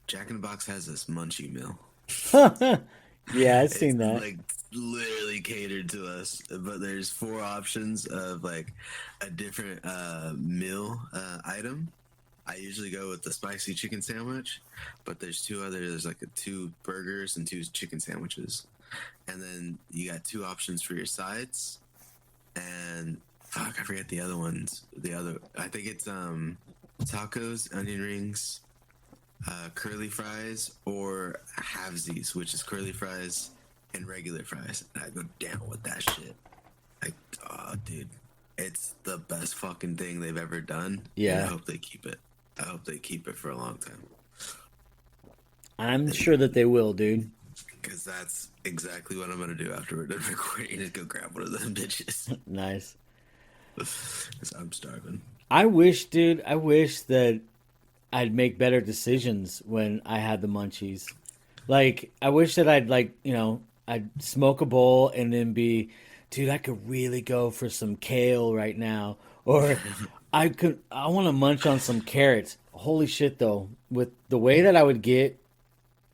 Jack in the Box has this munchie meal. Yeah, I've seen that. Like literally catered to us, but there's 4 options of like a different meal item. I usually go with the spicy chicken sandwich, but there's 2 others. There's like 2 burgers and 2 chicken sandwiches, and then you got 2 options for your sides. And fuck, I forget the other ones. I think it's tacos, onion rings, curly fries, or halvesies, which is curly fries and regular fries. And I go down with that shit. Like, oh, dude, it's the best fucking thing they've ever done. Yeah, and I hope they keep it. I hope they keep it for a long time. I'm sure that they will, dude. Because that's exactly what I'm gonna do after we're done recording. Is go grab one of them bitches. Nice. Because I'm starving. I wish that I'd make better decisions when I had the munchies. Like, I wish that I'd smoke a bowl and then be, dude, I could really go for some kale right now. Or I want to munch on some carrots. Holy shit, though. With the way that I would get,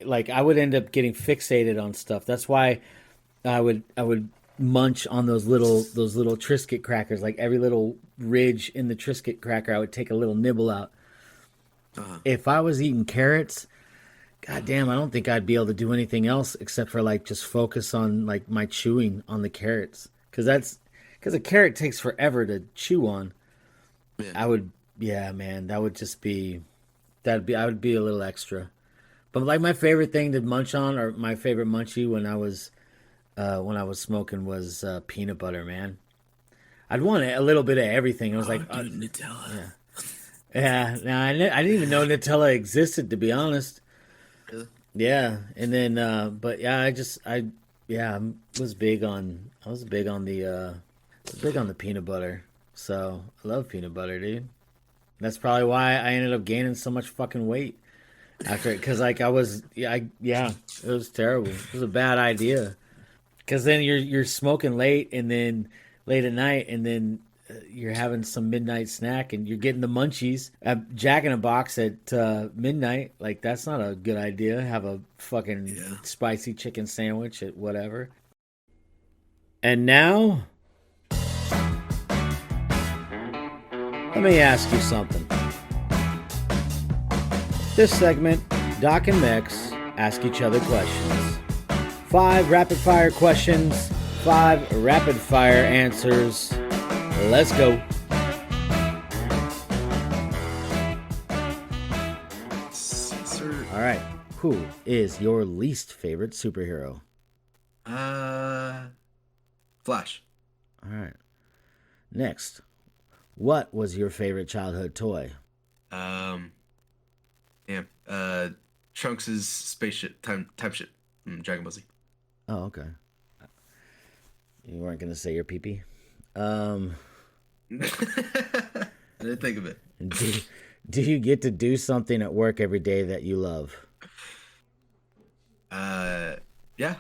like, I would end up getting fixated on stuff. That's why I would munch on those little Triscuit crackers. Like, every little ridge in the Triscuit cracker, I would take a little nibble out. If I was eating carrots, goddamn, I don't think I'd be able to do anything else except for like just focus on like my chewing on the carrots, because a carrot takes forever to chew on. Yeah. Man, that would just be I would be a little extra. But like my favorite thing to munch on, or my favorite munchie when I was smoking, was peanut butter, man. I'd want a little bit of everything. I was like, dude, Nutella. Yeah. Yeah, no, I didn't even know Nutella existed, to be honest. Really? Yeah, and then, but yeah, I was big on the peanut butter. So I love peanut butter, dude. That's probably why I ended up gaining so much fucking weight after it, because like it was terrible. It was a bad idea, because then you're smoking late at night, and then you're having some midnight snack, and you're getting the munchies at Jack in a Box at midnight. Like, that's not a good idea. Have a fucking spicy chicken sandwich at whatever. And now, let me ask you something. This segment, Doc and Mex ask each other questions. 5 rapid-fire questions, 5 rapid-fire answers. Let's go. All right. Who is your least favorite superhero? Flash. All right. Next. What was your favorite childhood toy? Trunks' spaceship type shit. Dragon Ball Z. Oh, okay. You weren't gonna say your pee-pee? I didn't think of it. Do you get to do something at work every day that you love? Yeah.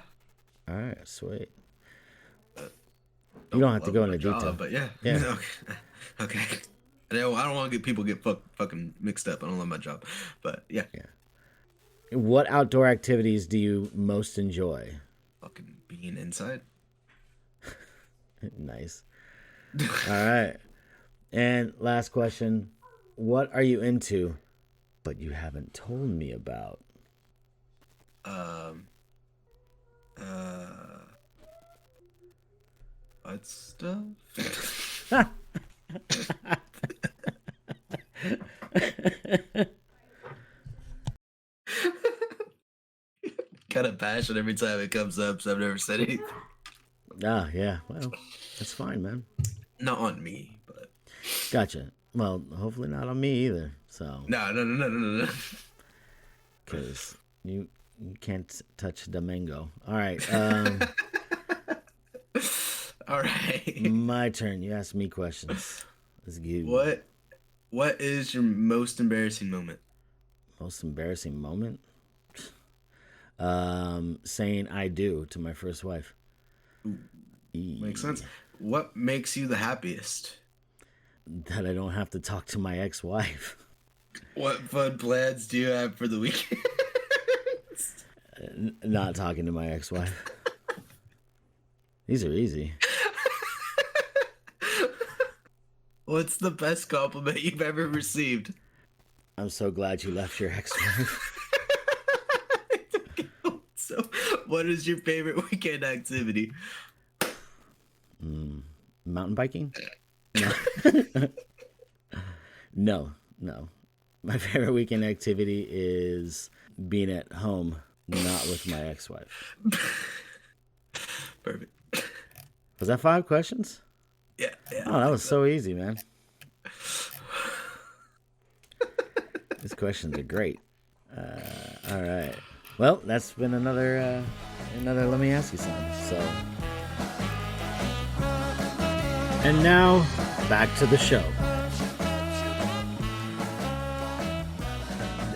All right, sweet. You don't have to go Love into my job, detail. but yeah. Yeah. Okay. I don't want to get people get fucking mixed up. I don't love my job, but yeah. What outdoor activities do you most enjoy? Fucking being inside. Nice. All right. And last question. What are you into, but you haven't told me about? What stuff? Kind of passion every time it comes up, so I've never said anything. Ah, yeah. Well, that's fine, man. Not on me, but Gotcha. Well, hopefully not on me either. So, no. because you can't touch the mango. All right. All right. My turn. You ask me questions. Let's get What is your most embarrassing moment? most embarrassing moment. Saying I do to my first wife. Makes sense. What makes you the happiest? That I don't have to talk to my ex-wife. What fun plans do you have for the weekend? Not talking to my ex-wife. These are easy. What's the best compliment you've ever received? I'm so glad you left your ex-wife. So, what is your favorite weekend activity? Mountain biking? No. No. My favorite weekend activity is being at home, not with my ex-wife. Perfect. Was that 5 questions? Yeah. Oh, that was so easy, man. These questions are great. All right. Well, that's been another Let Me Ask You Something. So, and now back to the show.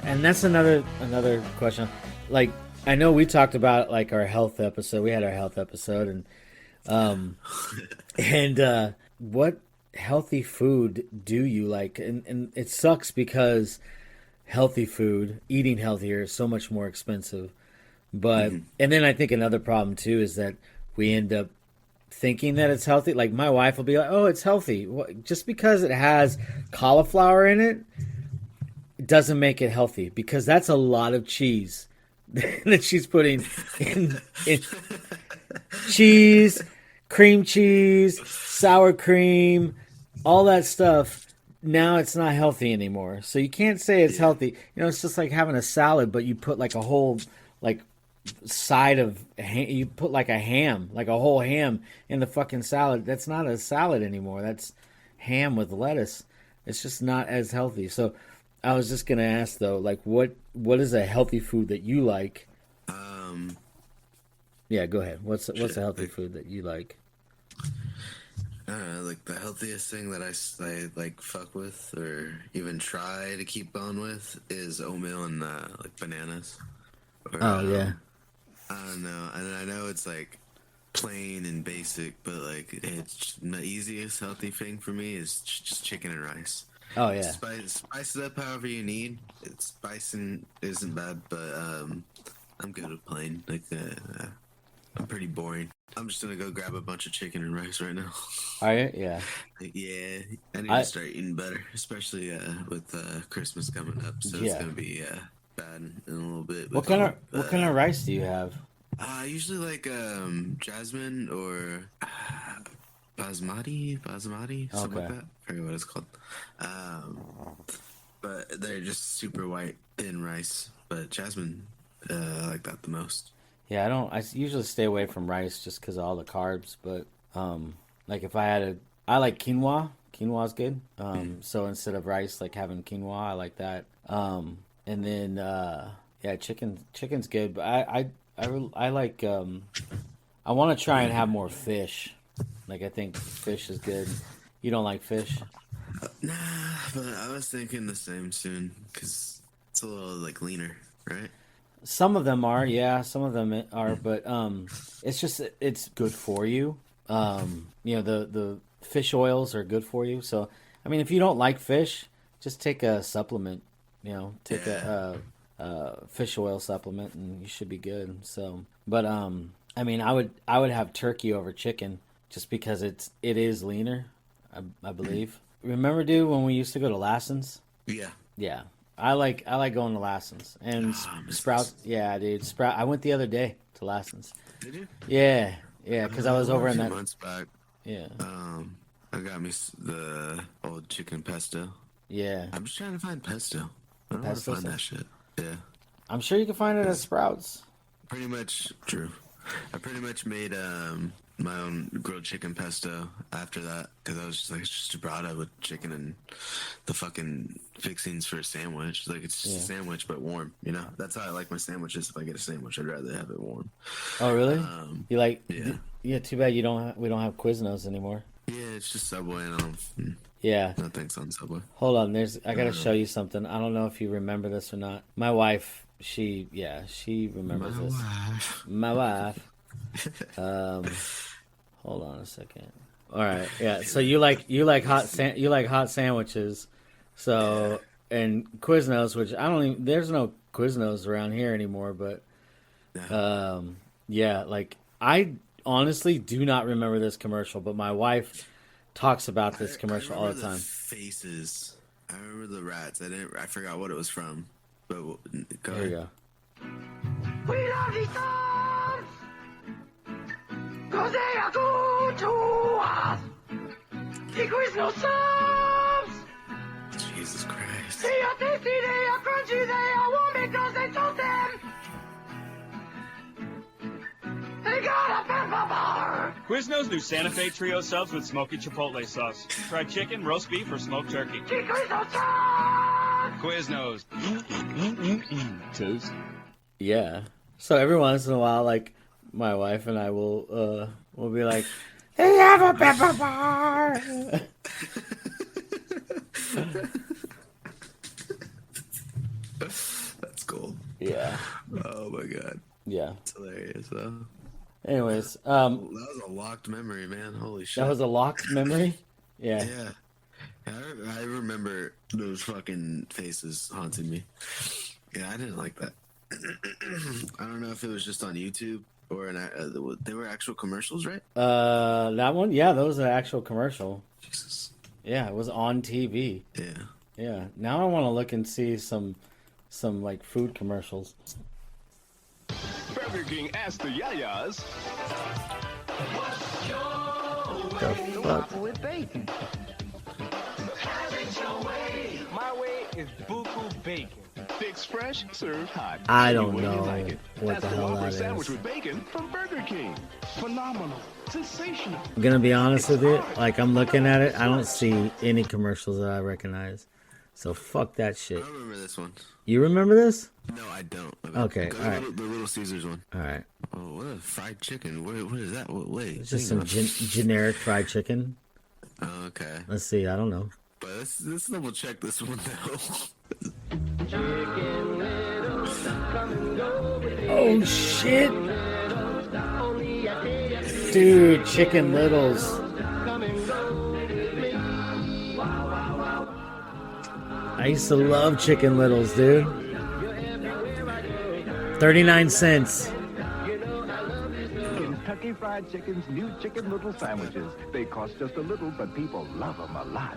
And that's another question. Like, I know we talked about like our health episode. We had our health episode, and what healthy food do you like? And it sucks because healthy food, eating healthier, is so much more expensive. But and then I think another problem too is that we end up thinking that it's healthy. Like my wife will be like, "Oh, it's healthy." Just because it has cauliflower in it doesn't make it healthy, because that's a lot of cheese that she's putting in cheese, cream cheese, sour cream, all that stuff. Now it's not healthy anymore. So you can't say it's healthy. You know, it's just like having a salad, but you put like a whole like side of you put like a ham, like a whole ham in the fucking salad. That's not a salad anymore. That's ham with lettuce. It's just not as healthy. So I was just gonna ask though, like what is a healthy food that you like? Yeah, go ahead. What's a healthy food that you like? Like the healthiest thing that I like fuck with or even try to keep going with is oatmeal and like bananas. Or, Yeah. I don't know. And I know it's like plain and basic, but like it's the easiest healthy thing for me is just chicken and rice. Oh yeah. Spice it up however you need. Spicing isn't bad, but I'm good with plain. Like I'm pretty boring. I'm just gonna go grab a bunch of chicken and rice right now. Are you? Yeah. Yeah, I need to start eating better, especially with Christmas coming up. So it's gonna be bad in a little bit. What kind of rice do you have? I usually like jasmine or basmati, something like that. I forget what it's called. But they're just super white thin rice. But jasmine, I like that the most. Yeah, I usually stay away from rice just because of all the carbs. But like if I like quinoa. Quinoa's good. So instead of rice, like having quinoa, I like that. And then chicken's good. But I like I want to try and have more fish. Like I think fish is good. You don't like fish? Nah, but I was thinking the same soon because it's a little like leaner, right? Some of them are, yeah. Some of them are, but it's just it's good for you. You know, the fish oils are good for you. So, I mean, if you don't like fish, just take a supplement. You know, take a fish oil supplement, and you should be good. So, but I mean, I would have turkey over chicken just because it is leaner. I believe. Remember, dude, when we used to go to Lassen's? Yeah. Yeah. I like going to Lassen's and Sprouts. Yeah, dude. I went the other day to Lassen's. Did you? Yeah, because I was over in a few that. months back. Yeah. I got me the old chicken pesto. Yeah. I'm just trying to find pesto. I don't know where to Pesto find sauce? that shit. Yeah. I'm sure you can find it at Sprouts. Pretty much true. I pretty much made my own grilled chicken pesto after that because I was just like, it's just burrata with chicken and the fucking fixings for a sandwich. Like it's just a sandwich but warm. You know, that's how I like my sandwiches. If I get a sandwich, I'd rather have it warm. Oh, really? You like? Yeah. Yeah. Too bad we don't have Quiznos anymore. Yeah, it's just Subway and Yeah. no thanks on Subway. Hold on. I gotta show you something. I don't know if you remember this or not. My wife, she remembers this. My wife. Hold on a second. All right, yeah. So you like hot sandwiches. So and Quiznos, which I don't even. There's no Quiznos around here anymore. But yeah, like I honestly do not remember this commercial, but my wife talks about this commercial all the time. Faces. I remember the rats. I forgot what it was from. But go Here we ahead. go. We love these songs! Cause they are good to us! The Quiznos subs! Jesus Christ. They are tasty, they are crunchy, they are warm because they toast them! They got a pepper bar! Quiznos new Santa Fe Trio subs with smoky chipotle sauce. Fried chicken, roast beef, or smoked turkey. The Quiznos subs! Quiznos. Toast. Yeah. So every once in a while, like my wife and I will be like, "They have a pepper bar." That's cool. Yeah. Oh my god. Yeah. It's hilarious though. Anyways, That was a locked memory, man. Holy shit. that was a locked memory. Yeah. Yeah. I remember those fucking faces haunting me. Yeah, I didn't like that. I don't know if it was just on YouTube or they were actual commercials, right? That one. Yeah, that was an actual commercial. Jesus. Yeah, it was on TV. Yeah. Yeah. Now I want to look and see some like food commercials. Burger King asked the Yayas. The fuck? With bacon. My way is buku bacon. Fixed fresh, served hot. I don't Any way you know like it. what That's the hell Whopper that sandwich is. with bacon from Burger King. Phenomenal. Sensational. I'm gonna be honest with you. Like I'm looking at it, I don't see any commercials that I recognize. So fuck that shit. I remember this one. You remember this? No, I don't. Okay, Go all right. The Little Caesars one. All right. Oh, what a fried chicken. What is that? Wait. It's just hang some on. generic fried chicken. Oh, okay. Let's see. I don't know. But let's double check this one though. Oh shit, dude! Chicken Littles. I used to love Chicken Littles, dude. 39 cents. Kentucky Fried Chicken's new Chicken Little sandwiches. They cost just a little, but people love them a lot.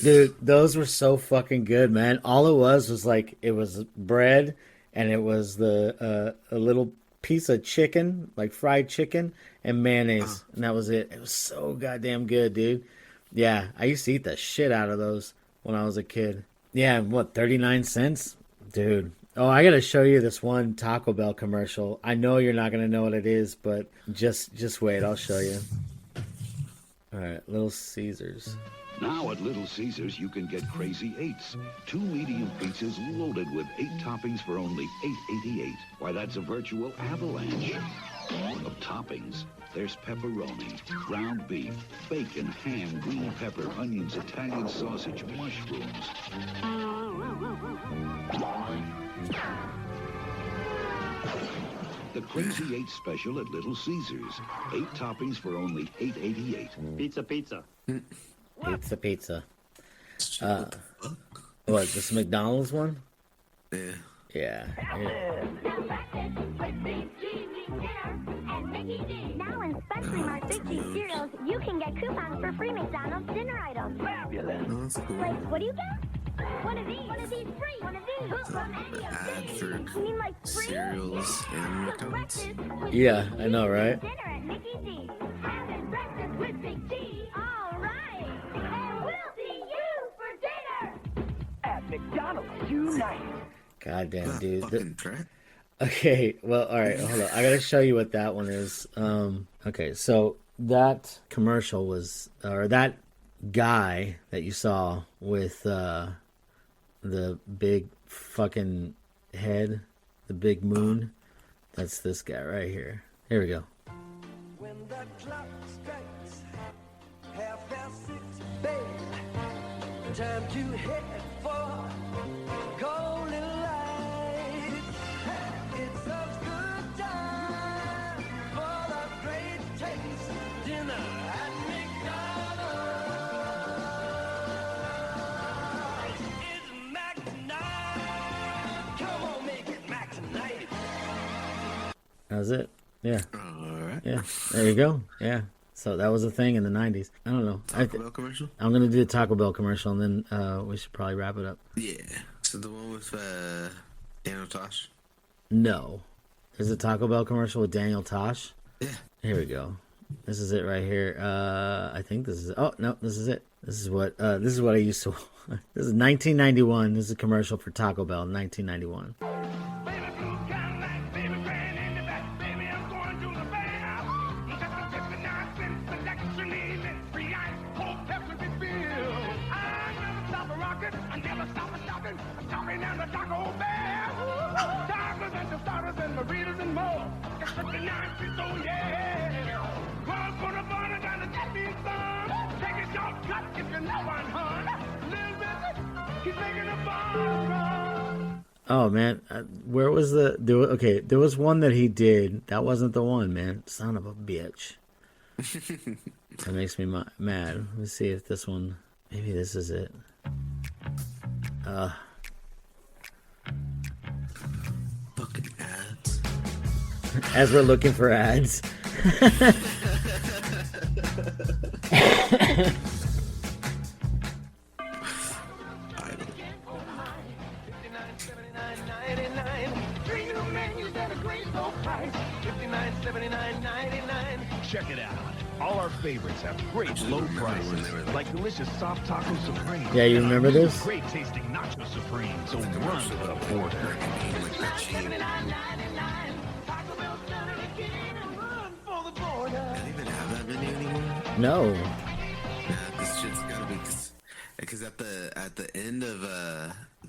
Dude, those were so fucking good, man. All it was like it was bread and it was a little piece of chicken, like fried chicken and mayonnaise, and that was it. It was so goddamn good, dude. Yeah, I used to eat the shit out of those when I was a kid. Yeah, what, 39 cents? Dude. Oh, I gotta show you this one Taco Bell commercial. I know you're not gonna know what it is, but just wait, I'll show you. Alright, Little Caesars. Now at Little Caesars, you can get Crazy Eights. 2 medium pizzas loaded with 8 toppings for only $8.88. Why, that's a virtual avalanche of toppings, there's pepperoni, ground beef, bacon, ham, green pepper, onions, Italian sausage, mushrooms. The Crazy 8 special at Little Caesars. 8 toppings for only $8.88. Pizza, pizza. Pizza. What, this McDonald's one? Yeah. Yeah. Now in Specially Marked Big Cheese cereals, you can get coupons for free McDonald's dinner items. Oh, that's cool. Like, what do you get? One of these free. One of these. Ad for You mean like free? cereals and McDonald's. Yeah, I know, right? Dinner at Mickey D's. Having breakfast with Big T. All right. And we'll see you for dinner. At McDonald's tonight. Goddamn, dude. Fucking track. Okay, well, all right, hold on. I gotta show you what that one is. Okay, so that commercial was, or that guy that you saw with the big fucking head, the big moon. That's this guy right here. Here we go. When the clock strikes 6:30, babe, time to head for golden light. It's a good time for the great taste dinner at McDonald's. It's Mac tonight. Come on, make it Mac tonight. That's it. Yeah. All right. Yeah. There you go. Yeah. So that was a thing in the 90s. I don't know. Taco Bell commercial? I'm going to do the Taco Bell commercial, and then we should probably wrap it up. Yeah. So the one with Daniel Tosh? No. There's a Taco Bell commercial with Daniel Tosh? Yeah. Here we go. This is it right here. I think this is... Oh, no. This is it. This is what I used to... This is 1991. This is a commercial for Taco Bell, 1991. Oh man, where was there was one that he did. That wasn't the one, man. Son of a bitch. That makes me mad. Let me see if this one, maybe this is it. Fucking ads. As we're looking for ads. Check it out. All our favorites have great low prices, like delicious soft taco supreme. Yeah, you remember this? Great tasting nacho supreme. So run for the border. I don't even have that many anymore. No. Yeah, this shit's gotta be because at the end of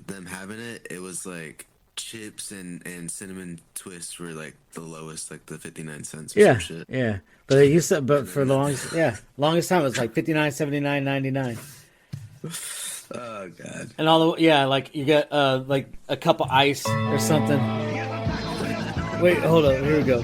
them having it, it was like chips and cinnamon twists were like the lowest, like the 59 cents. Or some shit. Yeah. But they used to, but for the longest time it was like 59, 79, 99. Oh god. And all the like you get like a cup of ice or something. Wait, hold on. Here we go.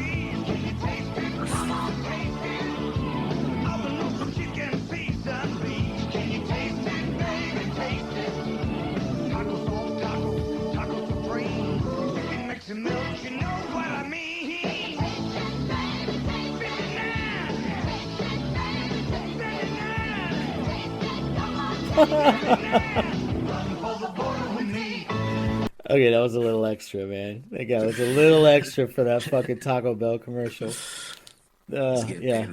Okay, that was a little extra, man. That guy was a little extra for that fucking Taco Bell commercial. Yeah.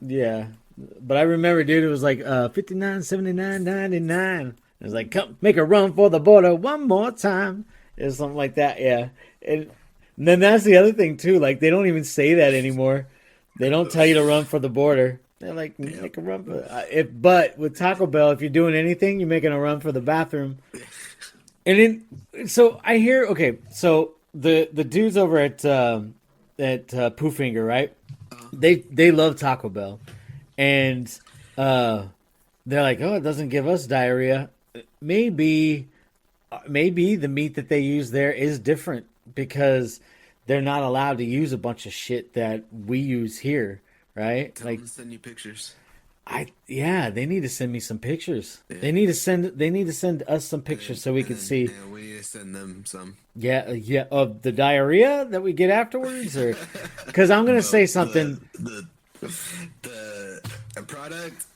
Yeah. But I remember, dude, it was like 59, 79, 99. It was like, come make a run for the border one more time. It was something like that, yeah. And then that's the other thing, too. Like, they don't even say that anymore. They don't tell you to run for the border. They're like, make a run for but with Taco Bell, if you're doing anything, you're making a run for the bathroom. And then, so I hear, okay, so the dudes over at Poofinger, right? They love Taco Bell, and they're like, oh, it doesn't give us diarrhea. Maybe the meat that they use there is different because they're not allowed to use a bunch of shit that we use here, right? Tell them to send you pictures. They need to send me some pictures. Yeah. They need to send us some pictures so we can see. Yeah, we need to send them some. Yeah, of the diarrhea that we get afterwards, or because I'm gonna say something. The product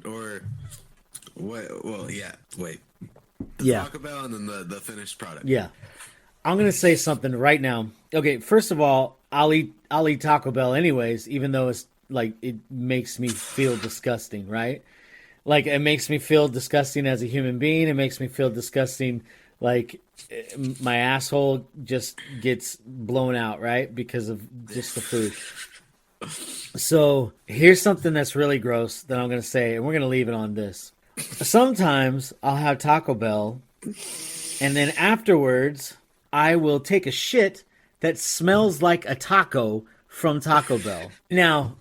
or what? Well, yeah. Wait. Taco Bell and then the finished product. Yeah, I'm gonna say something right now. Okay, first of all, I'll eat Taco Bell anyways, even though it's like it makes me feel disgusting, right? Like it makes me feel disgusting as a human being. It makes me feel disgusting, like my asshole just gets blown out, right? Because of just the food. So here's something that's really gross that I'm going to say, and we're going to leave it on this. Sometimes I'll have Taco Bell, and then afterwards I will take a shit that smells like a taco from Taco Bell. Now,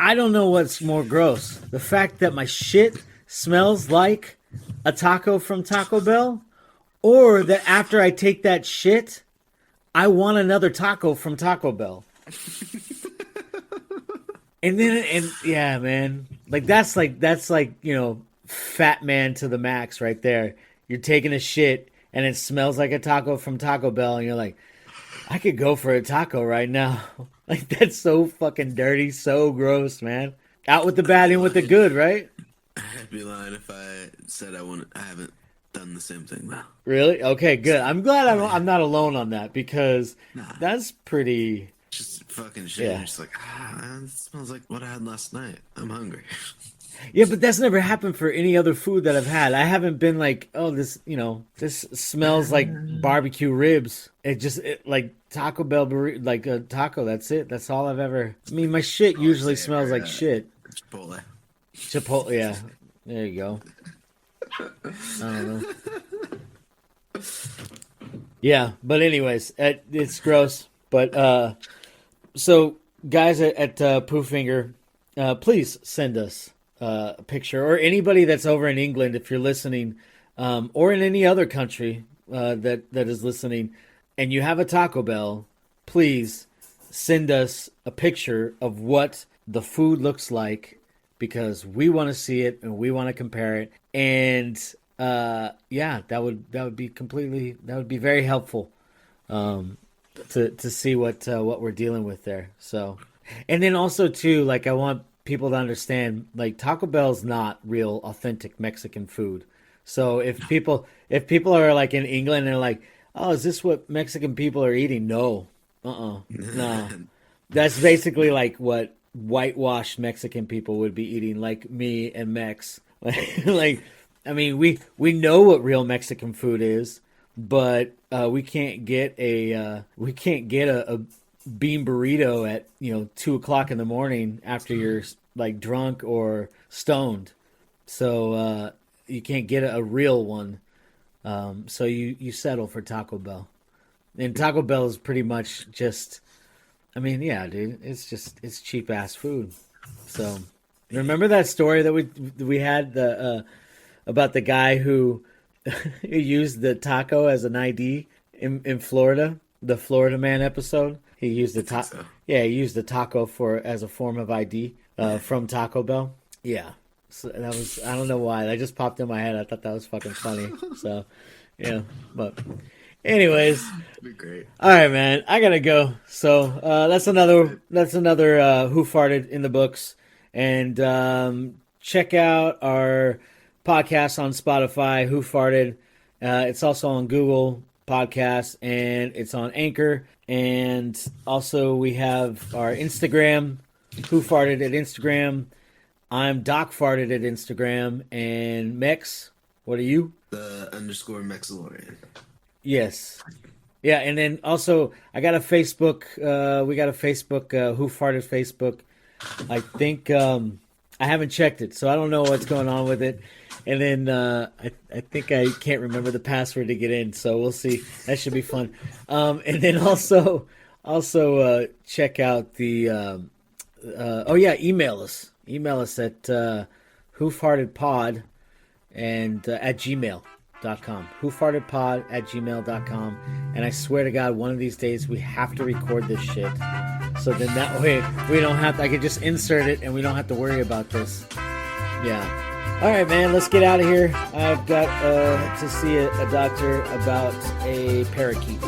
I don't know what's more gross. The fact that my shit smells like a taco from Taco Bell, or that after I take that shit, I want another taco from Taco Bell. And yeah, man. That's like, you know, fat man to the max right there. You're taking a shit and it smells like a taco from Taco Bell and you're like, I could go for a taco right now. Like, that's so fucking dirty, so gross, man. Out with the bad, in with the good, right? I'd be lying if I said I haven't done the same thing, though. Really? Okay, good. I'm glad I'm not alone on that, because that's pretty... Just fucking shit. Yeah. You're just like, it smells like what I had last night. I'm hungry. Yeah, but that's never happened for any other food that I've had. I haven't been like, oh, this smells like barbecue ribs. Like Taco Bell burrito, like a taco. That's it. That's all I've ever. I mean, my shit usually smells like shit. Chipotle, yeah. There you go. I don't know. Yeah, but anyways, it's gross. But so guys at Poofinger, please send us a picture, or anybody that's over in England, if you're listening, or in any other country that is listening, and you have a Taco Bell, please send us a picture of what the food looks like, because we want to see it and we want to compare it. And yeah, that would be very helpful to see what we're dealing with there. So, and then also too, like, I want people to understand, like, Taco Bell's not real authentic Mexican food. So if people are like in England and they're like, oh, is this what Mexican people are eating? No. No. That's basically like what whitewashed Mexican people would be eating, like me and Mex. Like, I mean, we know what real Mexican food is, but we can't get a bean burrito at 2:00 in the morning after you're like drunk or stoned. So you can't get a real one. So you settle for Taco Bell, and Taco Bell is pretty much just, I mean, yeah, dude, it's cheap ass food. So remember that story that we had about the guy who used the taco as an ID in Florida, the Florida Man episode. He used the taco. Yeah, he used the taco as a form of ID from Taco Bell. Yeah. So that was, I don't know why, that just popped in my head. I thought that was fucking funny. So, yeah, but anyways, be great. All right, man, I gotta go. So that's another Who Farted in the books. And check out our podcast on Spotify, Who Farted. It's also on Google Podcasts, and it's on Anchor. And also we have our Instagram, Who Farted at Instagram. I'm Doc Farted at Instagram. And Mex, what are you? The _Mexalorian. Yes. Yeah, and then also I got a Facebook. We got a Facebook, Who Farted Facebook. I think I haven't checked it, so I don't know what's going on with it. And then I think I can't remember the password to get in, so we'll see. That should be fun. And then also Also, check out the. Email us. Email us at hoofheartedpod and at gmail.com. hoofheartedpod@gmail.com. And I swear to God, one of these days we have to record this shit. So then that way we don't have to, I can just insert it and we don't have to worry about this. Yeah. All right, man, let's get out of here. I've got to see a doctor about a parakeet.